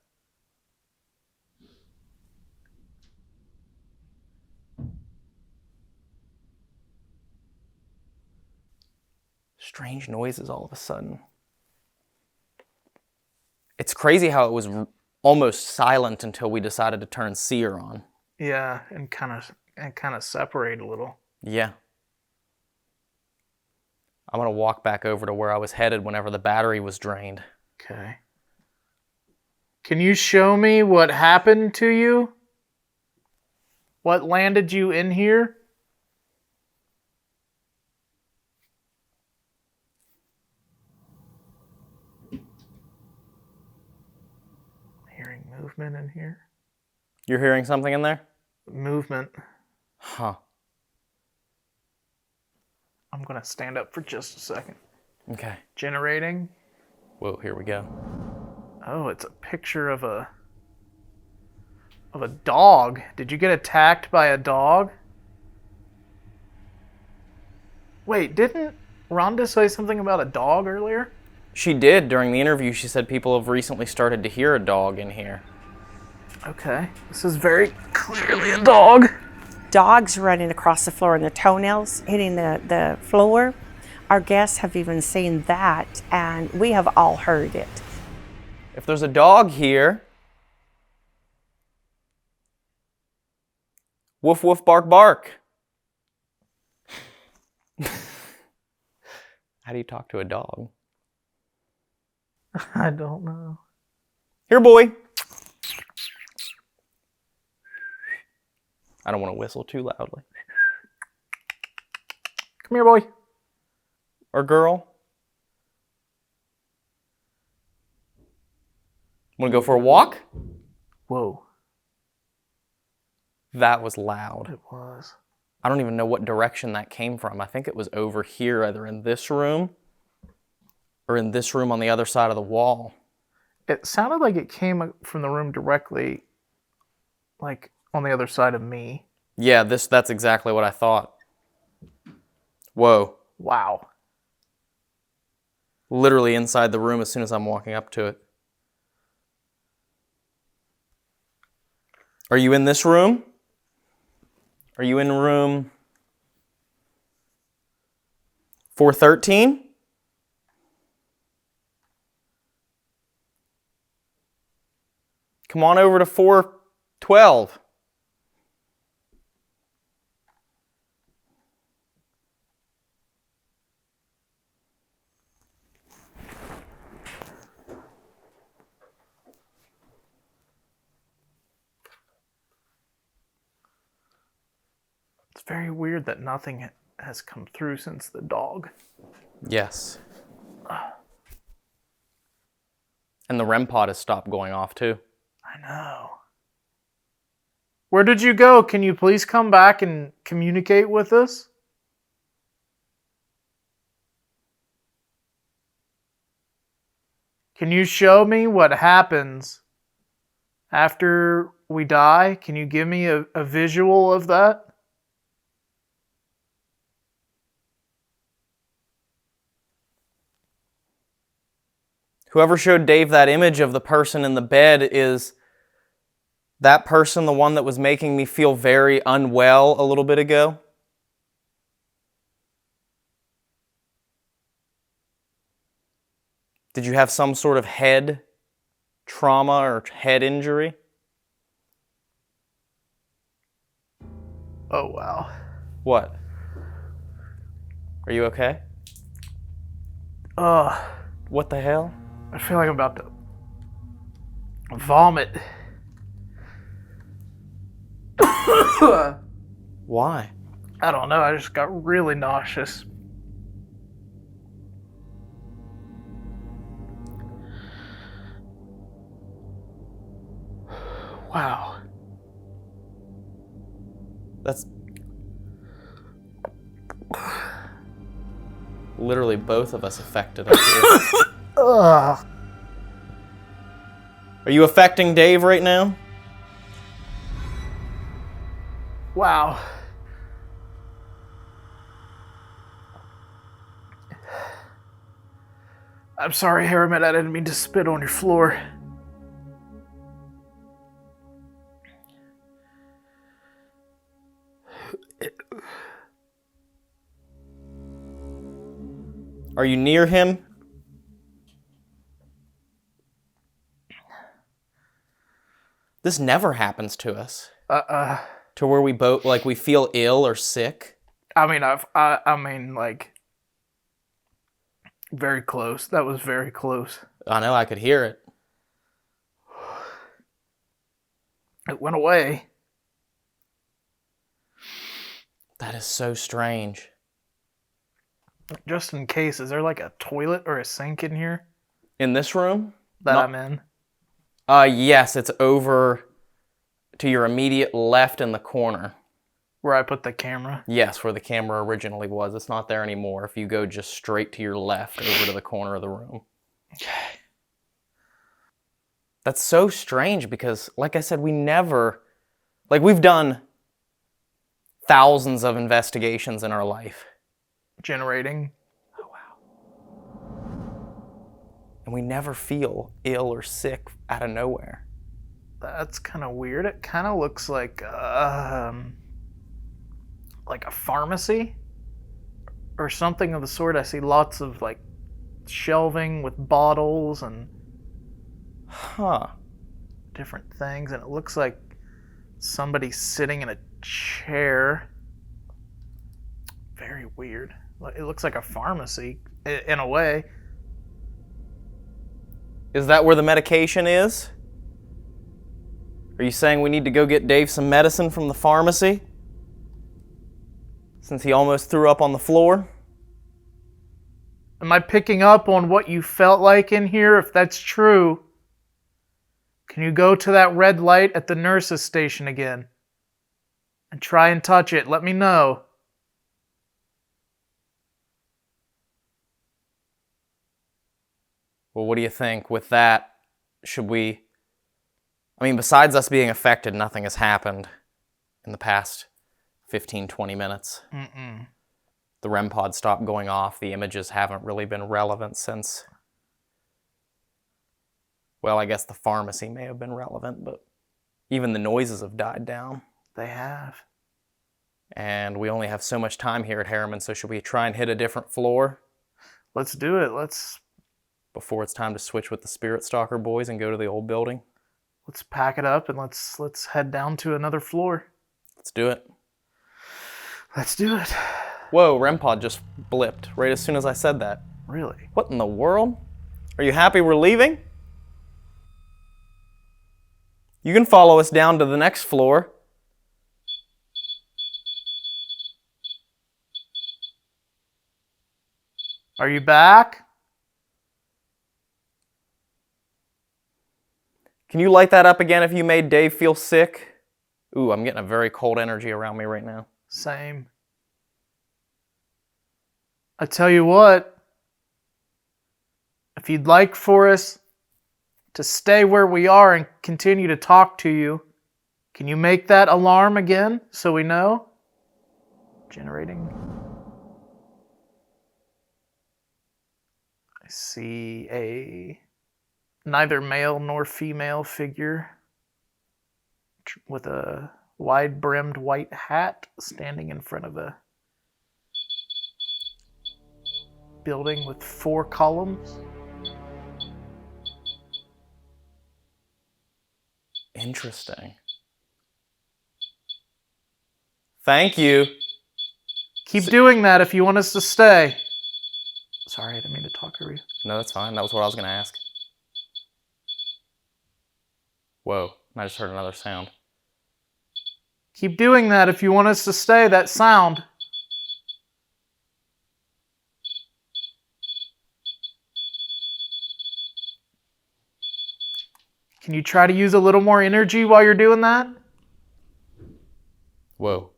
Strange noises all of a sudden. It's crazy how it was almost silent until we decided to turn seer on. Yeah, and kind of separate a little. Yeah. I'm going to walk back over to where I was headed whenever the battery was drained. Okay. Can you show me what happened to you? What landed you in here? Hearing movement in here. You're hearing something in there? Movement. Huh. I'm gonna stand up for just a second. Okay. Generating. Whoa, here we go. Oh, it's a picture of a dog. Did you get attacked by a dog? Wait, didn't Rhonda say something about a dog earlier? She did. During the interview, she said people have recently started to hear a dog in here. Okay, this is very clearly a dog. Dogs running across the floor and the toenails hitting the floor. Our guests have even seen that, and we have all heard it. If there's a dog here, woof woof bark bark. How do you talk to a dog? I don't know. Here, boy. I don't want to whistle too loudly. Come here, boy. Or girl. Want to go for a walk? Whoa. That was loud. It was. I don't even know what direction that came from. I think it was over here, either in this room or in this room on the other side of the wall. It sounded like it came from the room directly, like on the other side of me. Yeah, that's exactly what I thought. Whoa. Wow. Literally inside the room as soon as I'm walking up to it. Are you in this room? Are you in room 413? Come on over to 412. It's very weird that nothing has come through since the dog. Yes. And the REM pod has stopped going off too. I know. Where did you go? Can you please come back and communicate with us? Can you show me what happens after we die? Can you give me a visual of that? Whoever showed Dave that image of the person in the bed, is that person the one that was making me feel very unwell a little bit ago? Did you have some sort of head trauma or head injury? Oh, wow. What? Are you okay? What the hell? I feel like I'm about to vomit. Why? I don't know. I just got really nauseous. Wow. That's literally both of us affected up here. Ugh. Are you affecting Dave right now? Wow. I'm sorry, Harriman. I didn't mean to spit on your floor. Are you near him? This never happens to us. To where we both, like, we feel ill or sick. I mean, like, very close. That was very close. I know, I could hear it. It went away. That is so strange. Just in case, is there like a toilet or a sink in here In this room? that No. I'm in? Yes, it's over to your immediate left in the corner. Where I put the camera? Yes, where the camera originally was. It's not there anymore. If you go just straight to your left over to the corner of the room. Okay. That's so strange because, like I said, we've done thousands of investigations in our life. Generating. Oh, wow. And we never feel ill or sick out of nowhere. That's kind of weird. It kind of looks like a pharmacy or something of the sort. I see lots of like shelving with bottles and different things, and it looks like somebody's sitting in a chair. Very weird. It looks like a pharmacy in a way. Is that where the medication is? Are you saying we need to go get Dave some medicine from the pharmacy? Since he almost threw up on the floor? Am I picking up on what you felt like in here? If that's true, can you go to that red light at the nurse's station again? And try and touch it. Let me know. Well, what do you think with that? Should we... I mean, besides us being affected, nothing has happened in the past 15, 20 minutes. Mm-mm. The REM pod stopped going off. The images haven't really been relevant since... Well, I guess the pharmacy may have been relevant, but even the noises have died down. They have. And we only have so much time here at Harriman, so should we try and hit a different floor? Let's do it. Let's Before it's time to switch with the Spirit Stalker boys and go to the old building? pack it up and let's head down to another floor. Let's do it. Let's do it. Whoa, REM pod just blipped right as soon as I said that. Really? What in the world? Are you happy we're leaving? You can follow us down to the next floor. Are you back? Can you light that up again if you made Dave feel sick? Ooh, I'm getting a very cold energy around me right now. Same. I tell you what, if you'd like for us to stay where we are and continue to talk to you, can you make that alarm again so we know? Generating. I see a neither male nor female figure with a wide-brimmed white hat standing in front of a building with 4 columns. Interesting. Thank you. Keep doing that if you want us to stay. Sorry, I didn't mean to talk over you. No, that's fine. That was what I was going to ask. Whoa, I just heard another sound. Keep doing that if you want us to stay, that sound. Can you try to use a little more energy while you're doing that? Whoa.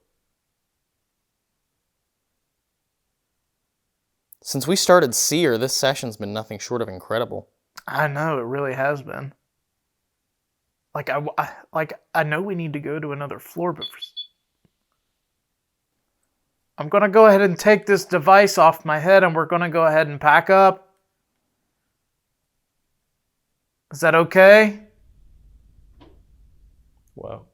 Since we started Seer, this session's been nothing short of incredible. I know, it really has been. I know we need to go to another floor, but I'm going to go ahead and take this device off my head and we're going to go ahead and pack up. Is that okay? Whoa. All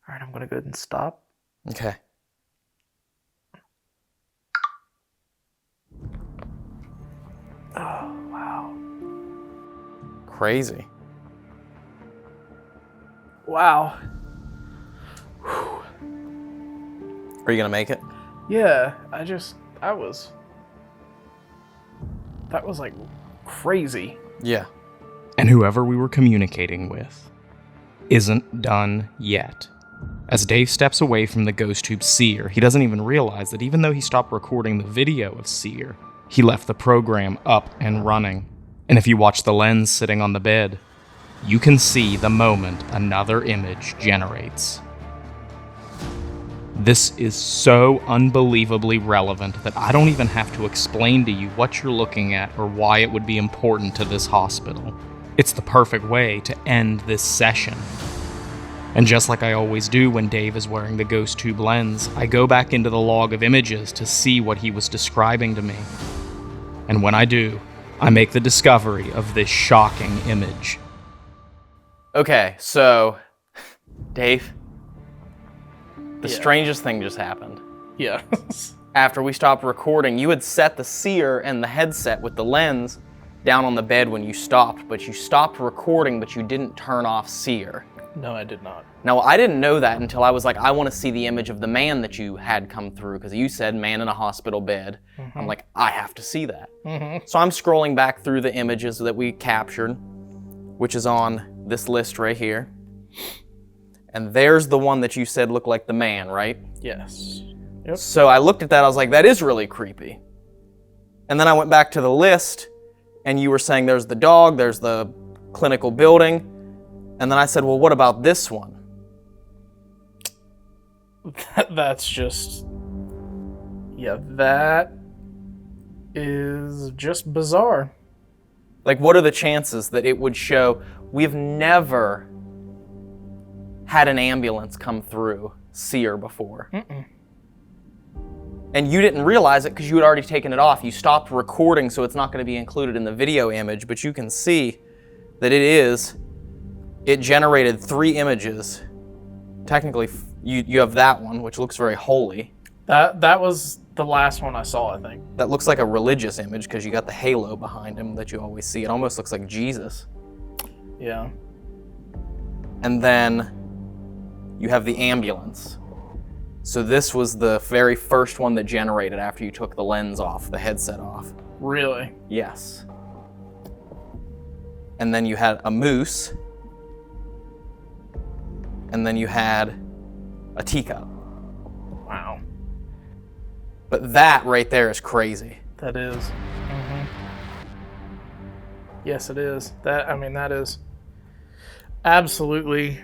right, I'm going to go ahead and stop. Okay. Oh, wow. Crazy. Wow. Are you gonna make it? Yeah, that was like crazy. Yeah. And whoever we were communicating with isn't done yet. As Dave steps away from the ghost tube Seer, he doesn't even realize that even though he stopped recording the video of Seer, he left the program up and running. And if you watch the lens sitting on the bed, you can see the moment another image generates. This is so unbelievably relevant that I don't even have to explain to you what you're looking at or why it would be important to this hospital. It's the perfect way to end this session. And just like I always do when Dave is wearing the ghost tube lens, I go back into the log of images to see what he was describing to me. And when I do, I make the discovery of this shocking image. Okay, so, Dave, the strangest thing just happened. Yeah. After we stopped recording, you had set the Seer and the headset with the lens down on the bed when you stopped, but you stopped recording, but you didn't turn off Seer. No, I did not. Now, I didn't know that until I was like, I want to see the image of the man that you had come through, because you said man in a hospital bed. I'm like, I have to see that. So I'm scrolling back through the images that we captured, which is on this list right here. And there's the one that you said looked like the man, right? Yes. Yep. So I looked at that, I was like, that is really creepy. And then I went back to the list, and you were saying there's the dog, there's the clinical building. And then I said, well, what about this one? That's just... Yeah, that is just bizarre. Like, what are the chances that it would show? We've never had an ambulance come through Seer before. And you didn't realize it because you had already taken it off. You stopped recording, so it's not going to be included in the video image, but you can see that it generated 3 images. Technically, you have that one, which looks very holy. That was the last one I saw, I think. That looks like a religious image because you got the halo behind him that you always see. It almost looks like Jesus. Yeah. And then you have the ambulance. So this was the very first one that generated after you took the lens off, the headset off. Really? Yes. And then you had a moose. And then you had a teacup. Wow. But that right there is crazy. That is. Yes, it is. That is absolutely,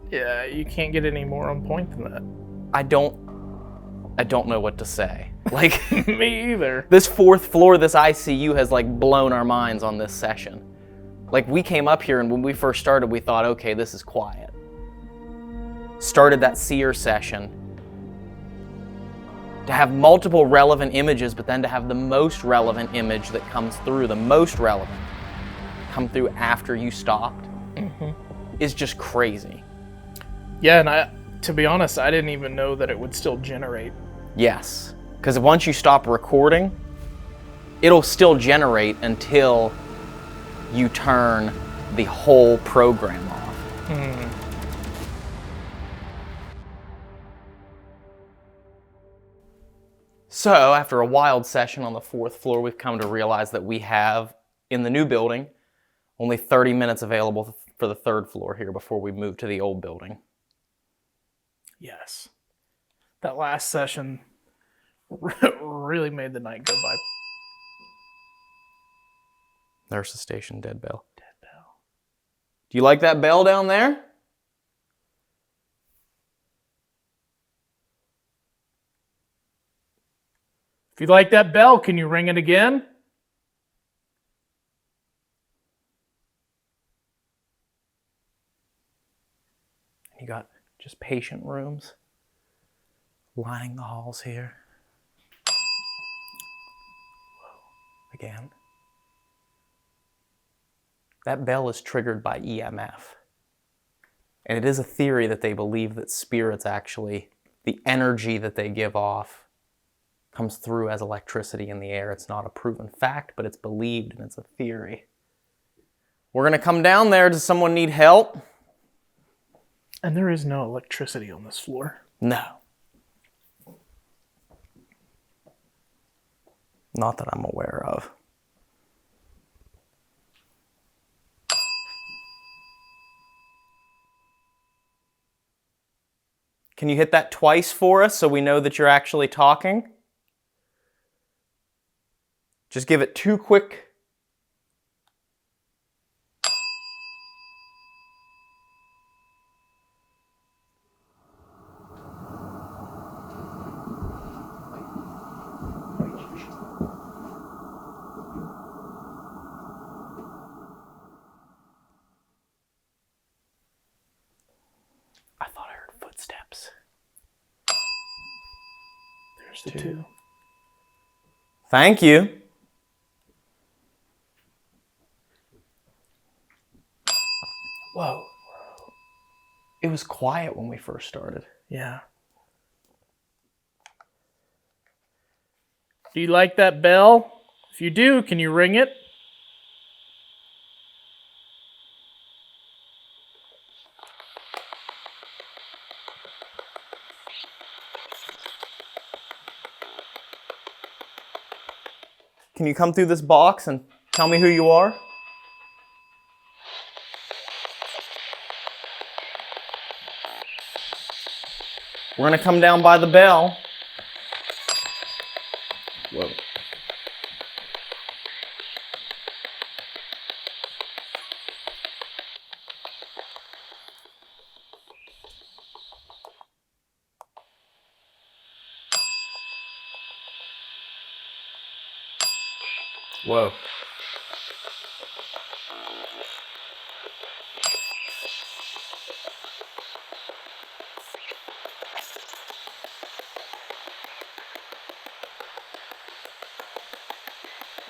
yeah, you can't get any more on point than that. I don't know what to say. Like, Me either. this 4th floor, this ICU has like blown our minds on this session. Like, we came up here and when we first started, we thought, okay, this is quiet. Started that Seer session. To have multiple relevant images, but then to have the most relevant image that comes through, the most relevant, come through after you stopped, is just crazy. Yeah, and to be honest, I didn't even know that it would still generate. Yes, because once you stop recording, it'll still generate until you turn the whole program off. So, after a wild session on the 4th floor, we've come to realize that we have, in the new building, only 30 minutes available for the 3rd floor here before we move to the old building. Yes. That last session really made the night go by. There's the station dead bell. Dead bell. Do you like that bell down there? If you like that bell, can you ring it again? You got just patient rooms lining the halls here. Whoa. Again. That bell is triggered by EMF. And it is a theory that they believe that spirits actually, the energy that they give off comes through as electricity in the air. It's not a proven fact, but it's believed and it's a theory. We're gonna come down there. Does someone need help? And there is no electricity on this floor. No. Not that I'm aware of. Can you hit that twice for us so we know that you're actually talking? Just give it 2 quick. I thought I heard footsteps. There's the 2. Thank you. Whoa. It was quiet when we first started. Yeah. Do you like that bell? If you do, can you ring it? Can you come through this box and tell me who you are? We're gonna come down by the bell. Whoa. Whoa.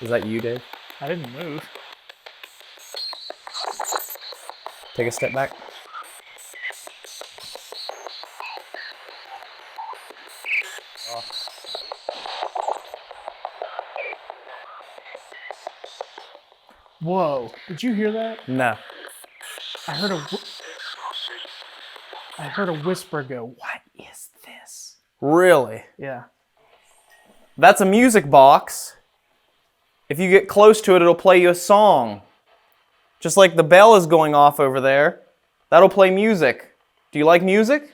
Is that you, Dave? I didn't move. Take a step back. Whoa. Did you hear that? No. I heard a whisper go, "What is this?" Really? Yeah. That's a music box. If you get close to it, it'll play you a song. Just like the bell is going off over there, that'll play music. Do you like music?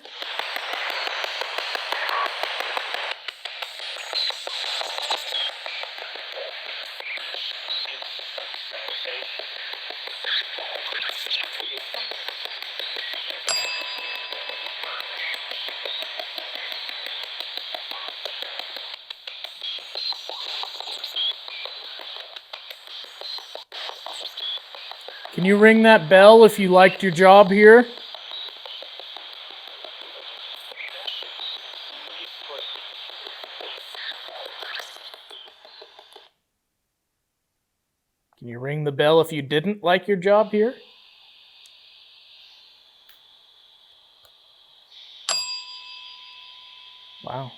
Can you ring that bell if you liked your job here? Can you ring the bell if you didn't like your job here? Wow.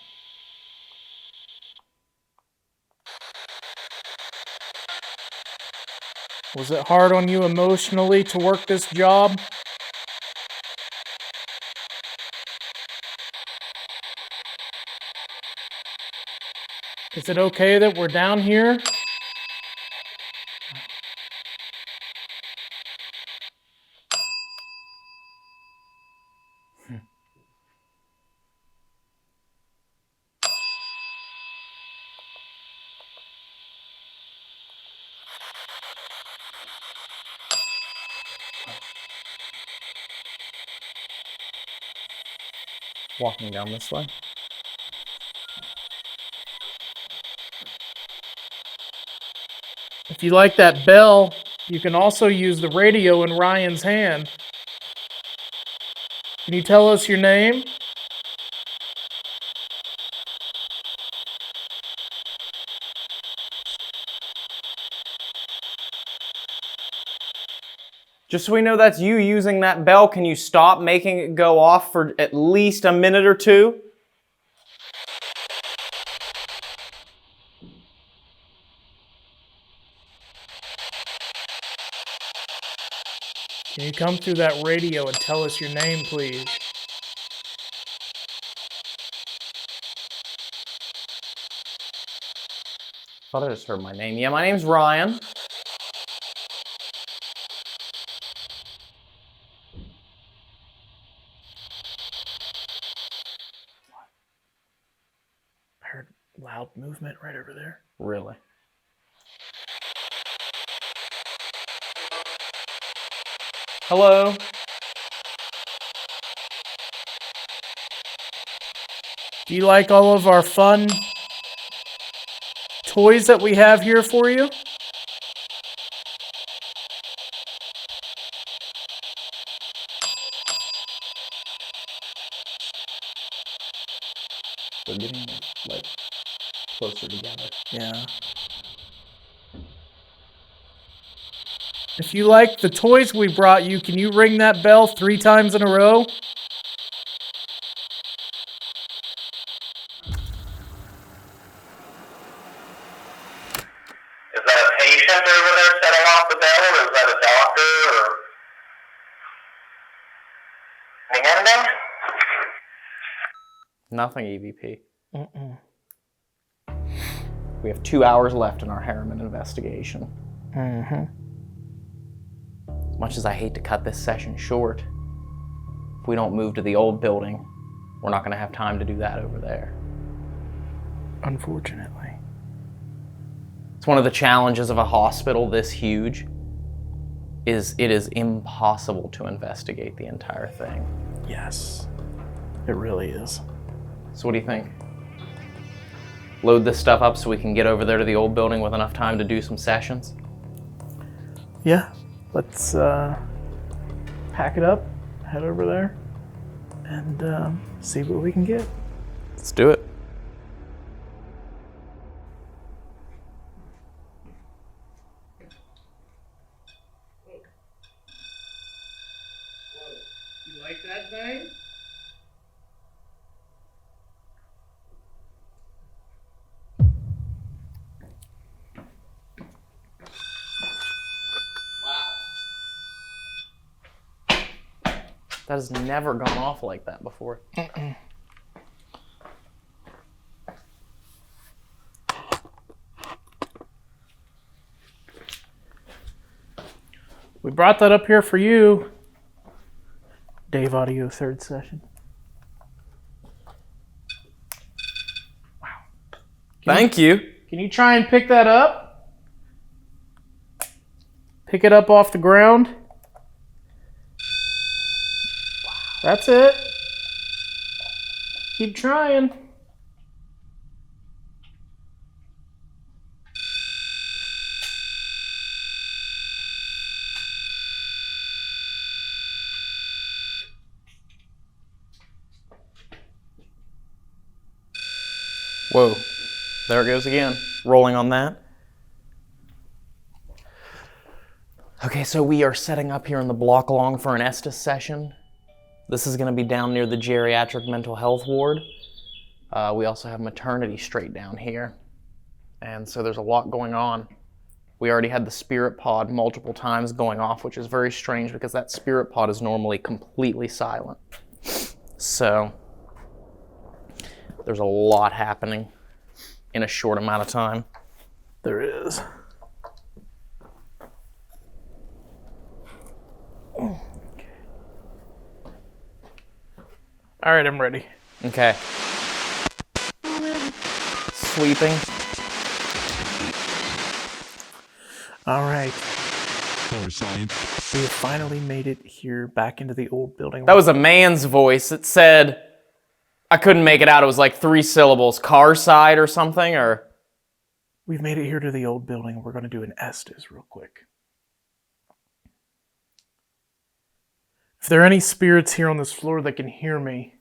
Was it hard on you emotionally to work this job? Is it okay that we're down here? Walking down this way. If you like that bell, you can also use the radio in Ryan's hand. Can you tell us your name? Just so we know that's you using that bell, can you stop making it go off for at least a minute or two? Can you come through that radio and tell us your name, please? Thought I just heard my name. Yeah, my name's Ryan. heard loud movement right over there. Really? Hello? Do you like all of our fun toys that we have here for you? They're getting, like, closer together. Yeah. If you like the toys we brought you, can you ring that bell 3 times in a row? Is that a patient over there setting off the bell, or is that a doctor, or anything? Nothing, EVP. We have 2 hours left in our Harriman investigation. Mm-hmm. As much as I hate to cut this session short, if we don't move to the old building, we're not going to have time to do that over there. Unfortunately. It's one of the challenges of a hospital this huge, is it is impossible to investigate the entire thing. Yes, it really is. So what do you think? Load this stuff up so we can get over there to the old building with enough time to do some sessions? Yeah, let's pack it up, head over there, and see what we can get. Let's do it. You like that thing? That has never gone off like that before. We brought that up here for you. Dave Audio 3rd session. Thank you. Can you try and pick that up? Pick it up off the ground. That's it. Keep trying. Whoa. There it goes again. Rolling on that. Okay, so we are setting up here in the block along for an Estes session. This is going to be down near the geriatric mental health ward. We also have maternity straight down here. And so there's a lot going on. We already had the spirit pod multiple times going off, which is very strange because that spirit pod is normally completely silent. So there's a lot happening in a short amount of time. There is. All right, I'm ready. Okay. Sweeping. All right. We have finally made it here back into the old building. That was a man's voice. It said, I couldn't make it out. It was like 3 syllables. Car side or something, or? We've made it here to the old building. We're going to do an Estes real quick. If there are any spirits here on this floor that can hear me,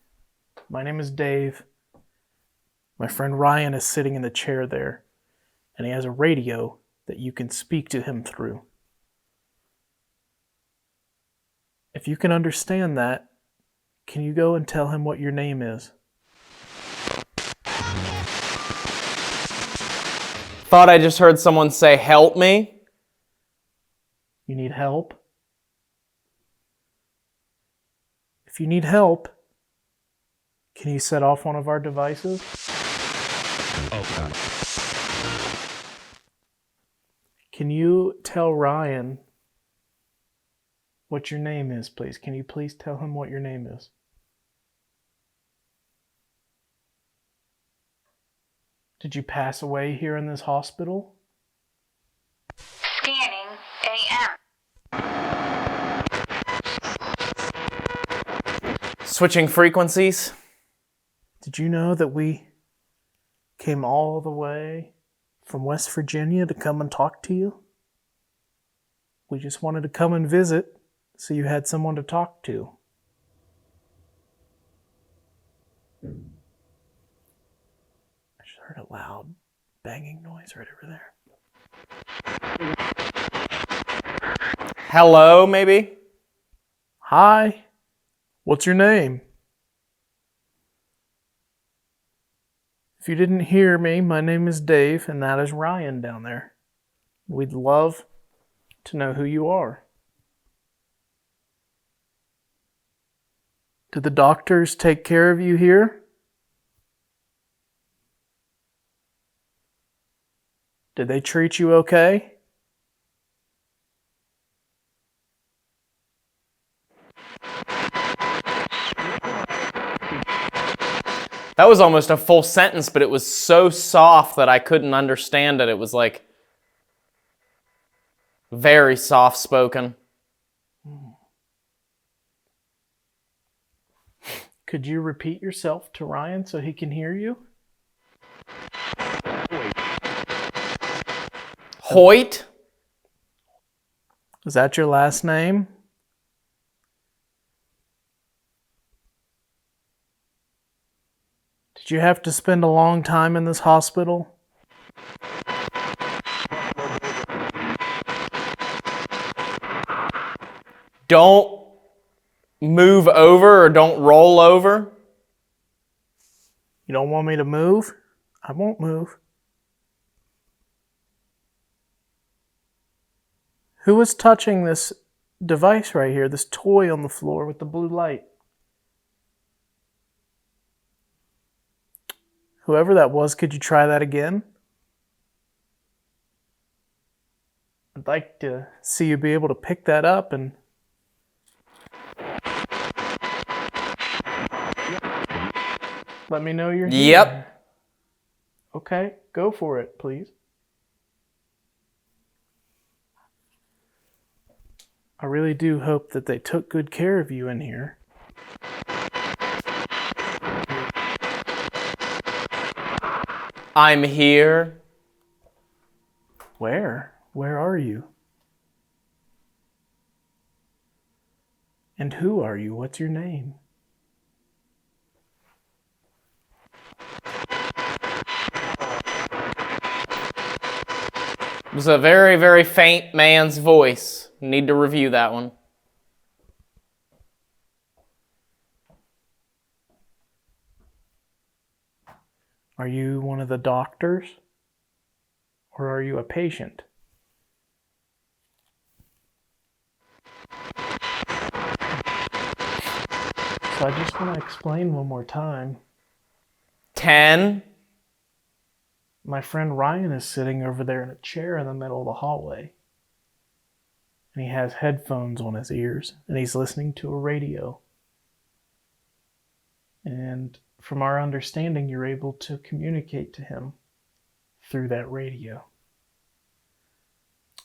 my name is Dave. My friend Ryan is sitting in the chair there, and he has a radio that you can speak to him through. If you can understand that, can you go and tell him what your name is? Thought I just heard someone say, help me. You need help? If you need help, can you set off one of our devices? Okay. Can you tell Ryan what your name is, please? Can you please tell him what your name is? Did you pass away here in this hospital? Scanning AM. Switching frequencies. Did you know that we came all the way from West Virginia to come and talk to you? We just wanted to come and visit so you had someone to talk to. I just heard a loud banging noise right over there. Hello, maybe? Hi, what's your name? If you didn't hear me, my name is Dave, and that is Ryan down there. We'd love to know who you are. Did the doctors take care of you here? Did they treat you okay? That was almost a full sentence, but it was so soft that I couldn't understand it. It was like very soft spoken. Could you repeat yourself to Ryan so he can hear you? Hoyt? Is that your last name? Did you have to spend a long time in this hospital? Don't move over or don't roll over. You don't want me to move? I won't move. Who was touching this device right here, this toy on the floor with the blue light? Whoever that was, could you try that again? I'd like to see you be able to pick that up and let me know you're here. Yep. Okay, go for it, please. I really do hope that they took good care of you in here. I'm here. Where? Where are you? And who are you? What's your name? It was a very, very faint man's voice. Need to review that one. Are you one of the doctors? Or are you a patient? So I just want to explain one more time. 10. My friend Ryan is sitting over there in a chair in the middle of the hallway. And he has headphones on his ears. And he's listening to a radio. And from our understanding, you're able to communicate to him through that radio.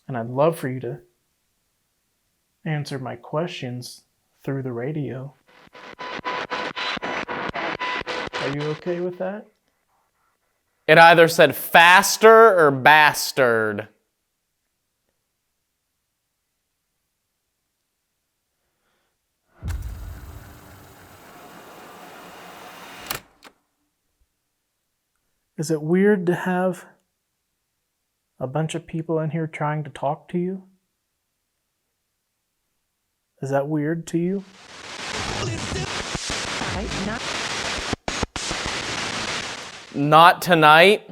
And I'd love for you to answer my questions through the radio. Are you okay with that? It either said faster or bastard. Is it weird to have a bunch of people in here trying to talk to you? Is that weird to you? Not tonight.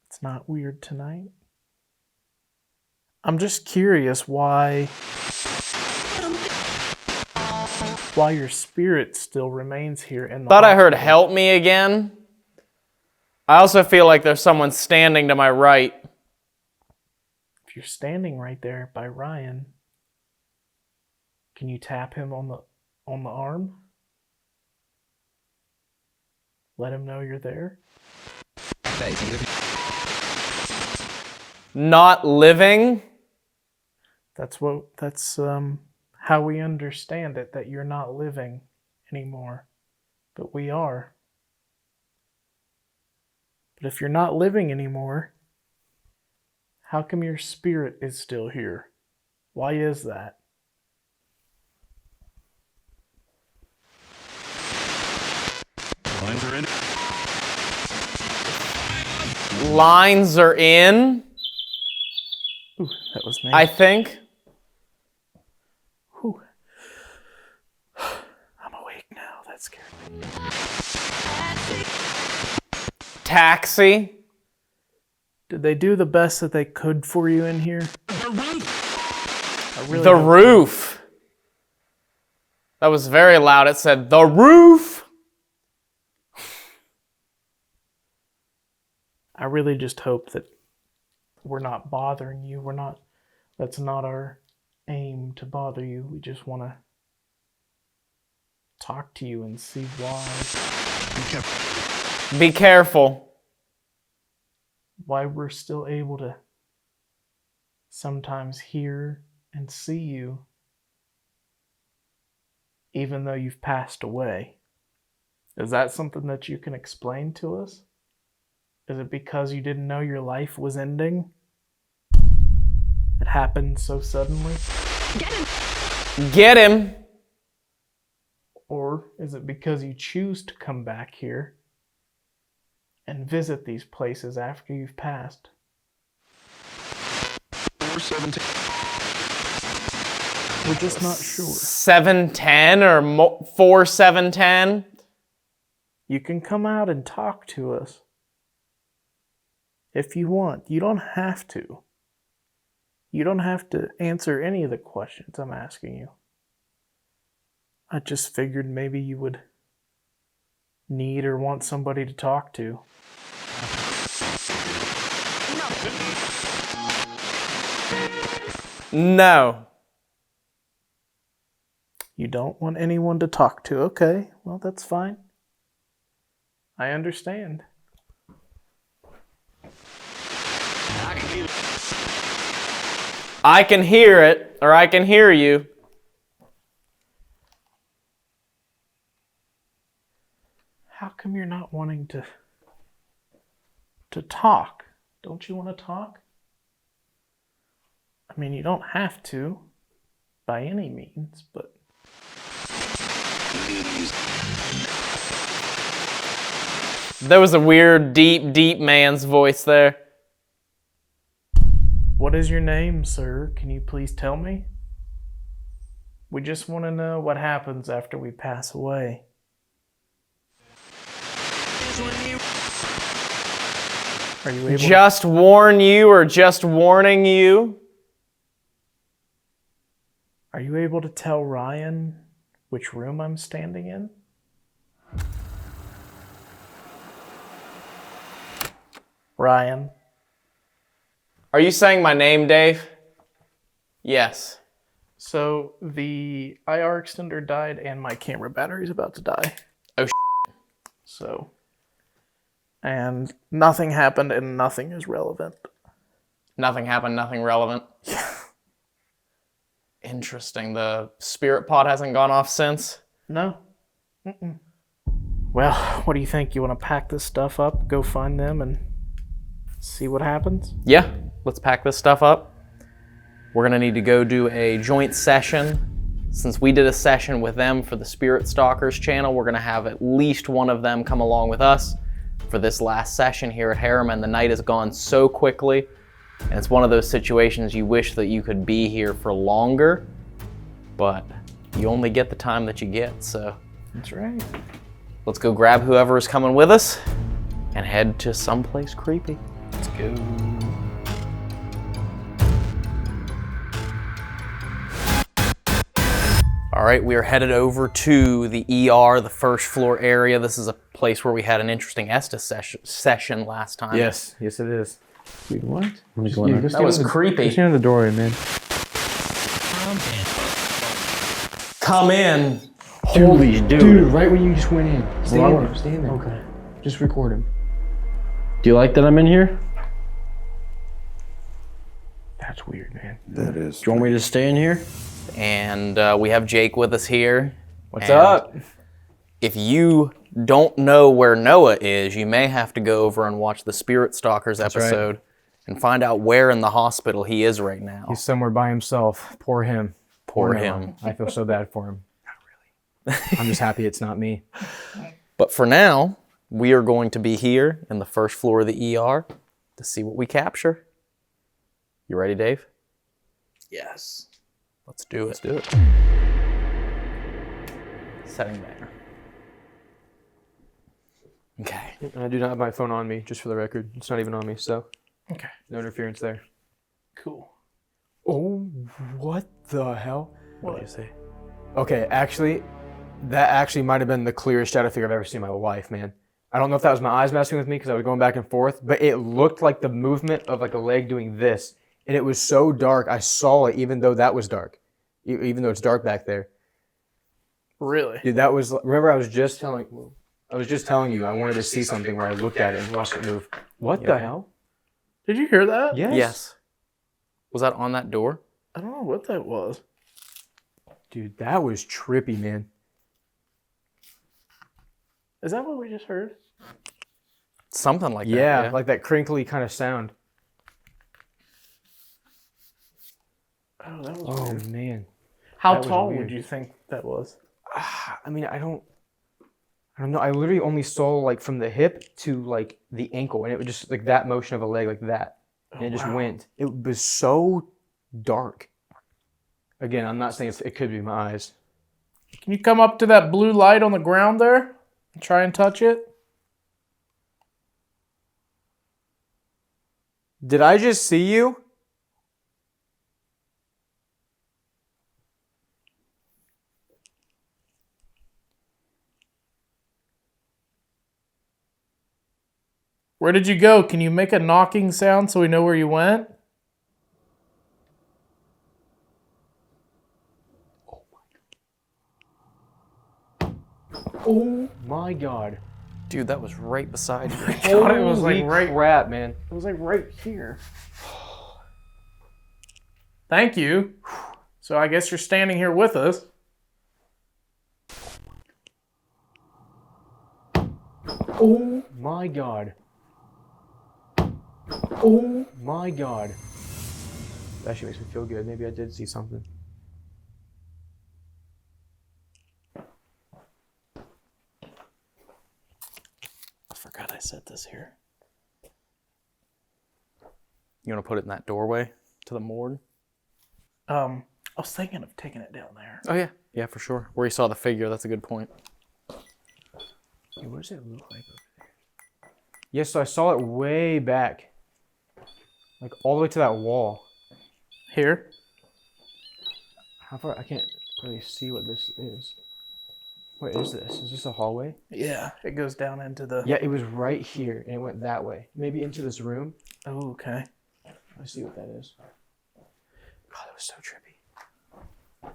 It's not weird tonight. I'm just curious why your spirit still remains here in the Thought I heard hospital. help me again. I also feel like there's someone standing to my right. If you're standing right there by Ryan, can you tap him on the arm? Let him know you're there. Not living? That's how we understand it, that you're not living anymore. But we are. But if you're not living anymore, how come your spirit is still here? Why is that? Lines are in. Lines are in, Ooh, that was me. I think. Whew. I'm awake now. That scared me. Taxi. Did they do the best that they could for you in here? The roof. That was very loud. It said, the roof. I really just hope that we're not bothering you. That's not our aim to bother you. We just want to talk to you and see why. Be careful. Why we're still able to sometimes hear and see you, even though you've passed away. Is that something that you can explain to us? Is it because you didn't know your life was ending? It happened so suddenly? Get him. Or is it because you choose to come back here and visit these places after you've passed? 417. We're just not sure. 710 or 4710? You can come out and talk to us if you want. You don't have to. You don't have to answer any of the questions I'm asking you. I just figured maybe you would need or want somebody to talk to. No. You don't want anyone to talk to. Okay, well, that's fine. I understand. I can hear it, or I can hear you. How come you're not wanting to talk? Don't you want to talk? I mean, you don't have to, by any means, but... There was a weird, deep, deep man's voice there. What is your name, sir? Can you please tell me? We just want to know what happens after we pass away. Are you able Just warn you or just warning you? Are you able to tell Ryan which room I'm standing in? Ryan. Are you saying my name, Dave? Yes. So the IR extender died and my camera battery's about to die. Oh, So, and nothing happened and nothing is relevant. Nothing happened, nothing relevant. Yeah. Interesting. The spirit pod hasn't gone off since? No. Mm-mm. Well, what do you think? You want to pack this stuff up, go find them, and see what happens? Yeah, let's pack this stuff up. We're gonna need to go do a joint session. Since we did a session with them for the Spirit Stalkers channel, we're gonna have at least one of them come along with us for this last session here at Harriman. The night has gone so quickly, and it's one of those situations you wish that you could be here for longer, but you only get the time that you get, so. That's right. Let's go grab whoever is coming with us and head to someplace creepy. Let's go. All right, we are headed over to the ER, the first floor area. This is a place where we had an interesting Estes session last time. Yes, yes it is. Wait, what? Let me go in there. That was creepy. Just stand in the doorway, man. Come in. Holy dude, right when you just went in. Stand there. Stand there. Okay. Just record him. Do you like that I'm in here? That's weird, man. That is. Do you want me to stay in here? And we have Jake with us here. What's And up? If you don't know where Noah is, you may have to go over and watch the Spirit Stalkers episode and find out where in the hospital he is right now. He's somewhere by himself. Poor him. Poor Noah. him. I feel so bad for him. Not really. I'm just happy it's not me. But for now, we are going to be here in the first floor of the ER to see what we capture. You ready, Dave? Yes. Let's do it. Let's do it. Setting there. Okay. I do not have my phone on me, just for the record. It's not even on me, so Okay. no interference there. Cool. Oh, what the hell? What did you say? Okay, actually, that actually might have been the clearest shadow figure I've ever seen in my life, man. I don't know if that was my eyes messing with me because I was going back and forth, but it looked like the movement of like a leg doing this. And it was so dark, I saw it even though that was dark. Even though it's dark back there. Really? Dude, that was, remember I was just telling you I wanted to see something where I looked at it and watched it move. What the hell? Did you hear that? Yes. Yes. Was that on that door? I don't know what that was. Dude, that was trippy, man. Is that what we just heard? Something like that. Yeah, like that crinkly kind of sound. Oh, that was Oh, weird. man. How that was tall weird. would you think that was? I mean, I don't know. I literally only saw like from the hip to like the ankle, and it was just like that motion of a leg like that. And it just went. It was so dark. Again, I'm not saying it could be my eyes. Can you come up to that blue light on the ground there and try and touch it? Did I just see you? Where did you go? Can you make a knocking sound so we know where you went? Oh my god. Dude, that was right beside you. I thought it was like Holy right. crap, man. It was like right here. Thank you. So I guess you're standing here with us. Oh my god. Oh my god. That actually makes me feel good. Maybe I did see something. I forgot I set this here. You want to put it in that doorway to the morgue? I was thinking of taking it down there. Oh, yeah. Yeah, for sure. Where you saw the figure, that's a good point. Hey, what does it look like over there? Yes, so I saw it way back. Like all the way to that wall. Here? How far? I can't really see what this is. What is this? Is this a hallway? Yeah, it goes down into the... Yeah, it was right here and it went that way. Maybe into this room. Oh, okay. Let's see what that is. God, that was so trippy.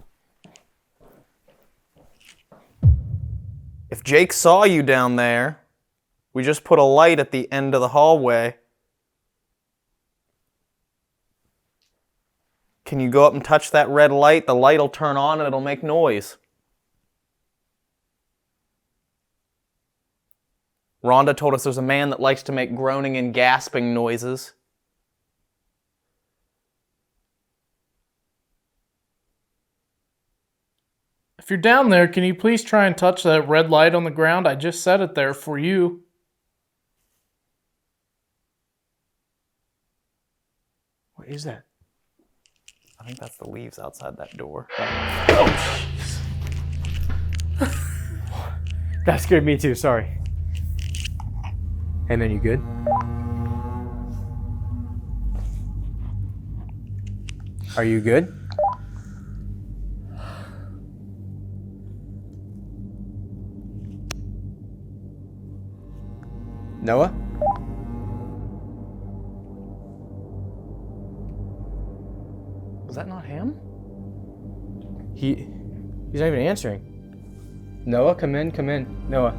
If Jake saw you down there, we just put a light at the end of the hallway. Can you go up and touch that red light? The light will turn on and it'll make noise. Rhonda told us there's a man that likes to make groaning and gasping noises. If you're down there, can you please try and touch that red light on the ground? I just set it there for you. What is that? I think that's the leaves outside that door. Oh, jeez. That scared me too, sorry. Hey man, you good? Are you good? Noah? Was that not him? He's not even answering. Noah, come in. Noah.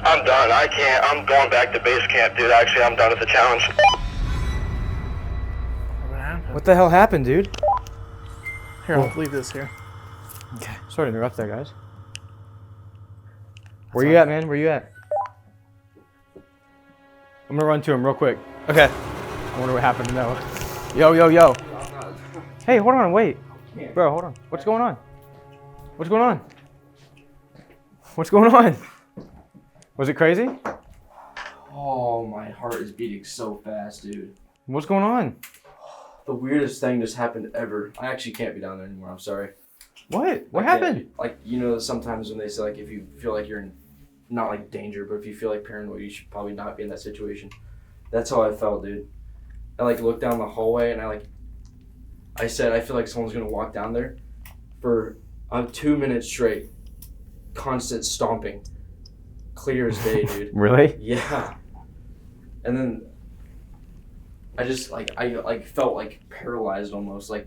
I'm done. I can't. I'm going back to base camp, dude. Actually, I'm done with the challenge. What happened? What the hell happened, dude? Here, I'll leave this here. Okay. Sorry to interrupt there, guys. Where you at, man? Where you at? I'm gonna run to him real quick. Okay. I wonder what happened to Noah. Yo, yo, yo. Hey, hold on, wait. Bro, hold on. What's going on? What's going on? What's going on? Was it crazy? Oh, my heart is beating so fast, dude. What's going on? The weirdest thing just happened ever. I actually can't be down there anymore. I'm sorry. What? What I can't. happened? Like, you know, sometimes when they say, like, if you feel like you're in, not like danger, but if you feel like paranoid, you should probably not be in that situation. That's how I felt, dude. I, like, looked down the hallway and I said, I feel like someone's gonna walk down there for 2 minutes straight. Constant stomping. Clear as day, dude. Really? Yeah. And then I just I felt like paralyzed almost. I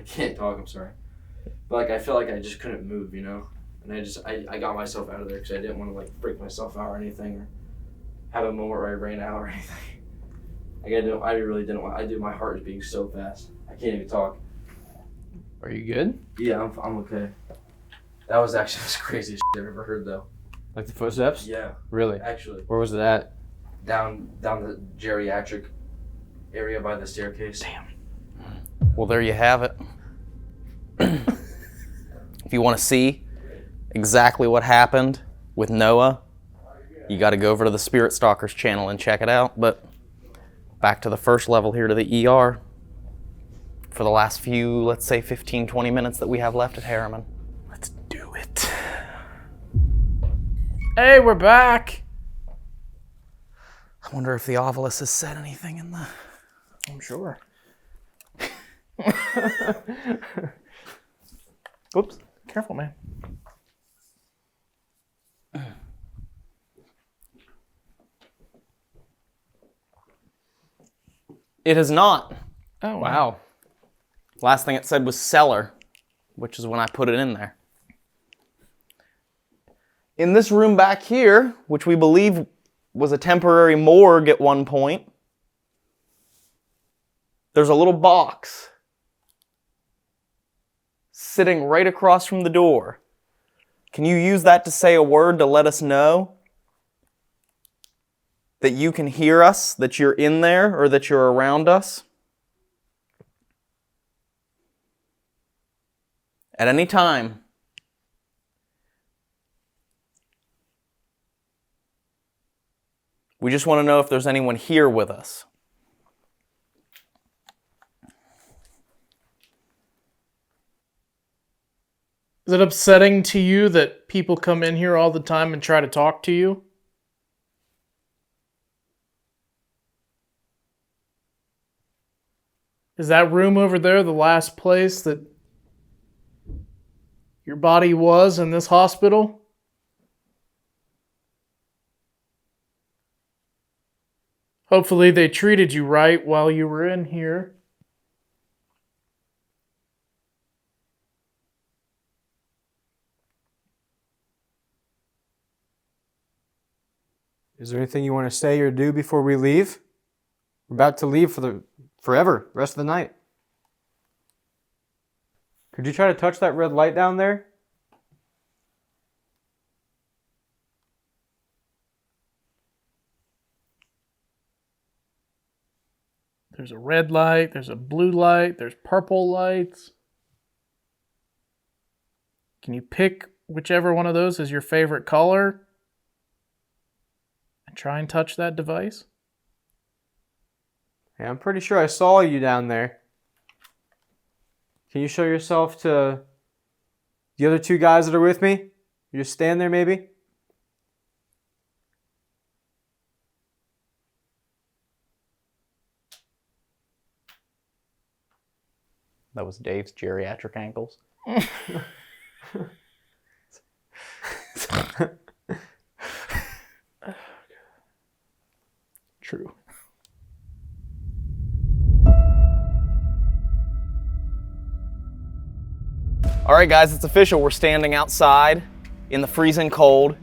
can't talk, I'm sorry. But like I felt like I just couldn't move, you know? And I got myself out of there because I didn't want to like freak myself out or anything or have a moment where I ran out or anything. I really didn't want. My heart is beating so fast. I can't even talk. Are you good? Yeah, I'm okay. That was actually the craziest shit I've ever heard though. Like the footsteps? Yeah. Really? Actually. Where was it at? Down the geriatric area by the staircase. Damn. Well, there you have it. If you want to see exactly what happened with Noah, you got to go over to the Spirit Stalkers channel and check it out. But back to the first level here to the ER for the last few, let's say 15, 20 minutes that we have left at Harriman. Let's do it. Hey, we're back. I wonder if the Ovilus has said anything in the... I'm sure. Oops. Careful, man. It has not. Oh, Wow. Last thing it said was cellar, which is when I put it in there. In this room back here, which we believe was a temporary morgue at one point, there's a little box sitting right across from the door. Can you use that to say a word to let us know that you can hear us, that you're in there, or that you're around us? At any time, we just want to know if there's anyone here with us. Is it upsetting to you that people come in here all the time and try to talk to you? Is that room over there the last place that your body was in this hospital? Hopefully they treated you right while you were in here. Is there anything you want to say or do before we leave? We're about to leave for forever, the rest of the night. Could you try to touch that red light down there? There's a red light, there's a blue light, there's purple lights. Can you pick whichever one of those is your favorite color? And try and touch that device? Yeah, I'm pretty sure I saw you down there. Can you show yourself to the other two guys that are with me? You just stand there maybe? That was Dave's geriatric ankles. True. All right, guys, it's official. We're standing outside in the freezing cold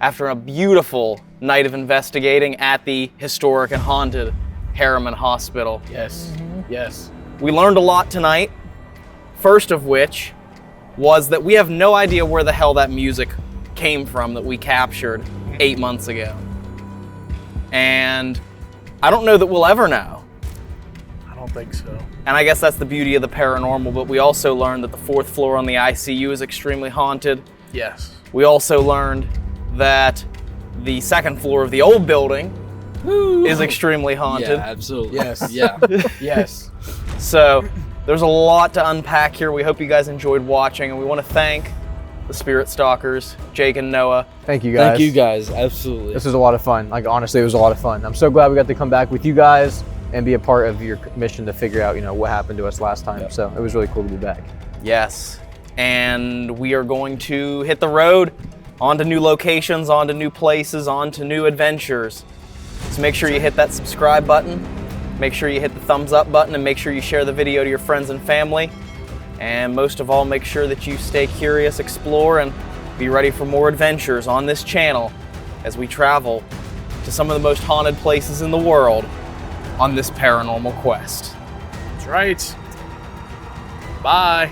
after a beautiful night of investigating at the historic and haunted Harriman Hospital. Yes. Yes. We learned a lot tonight, first of which was that we have no idea where the hell that music came from that we captured 8 months ago. And I don't know that we'll ever know. I don't think so. And I guess that's the beauty of the paranormal, but we also learned that the 4th floor on the ICU is extremely haunted. Yes. We also learned that the 2nd floor of the old building is extremely haunted. Yeah, absolutely. Yes. Yeah. Yes. So there's a lot to unpack here. We hope you guys enjoyed watching, and we want to thank the Spirit Stalkers, Jake and Noah. Thank you guys. Thank you guys. Absolutely. This was a lot of fun. Like, honestly, it was a lot of fun. I'm so glad we got to come back with you guys and be a part of your mission to figure out, what happened to us last time. So it was really cool to be back. Yes. And we are going to hit the road, on to new locations, on to new places, on to new adventures. So make sure you hit that subscribe button, make sure you hit the thumbs up button, and make sure you share the video to your friends and family. And most of all, make sure that you stay curious, explore, and be ready for more adventures on this channel as we travel to some of the most haunted places in the world on this paranormal quest. That's right. Bye.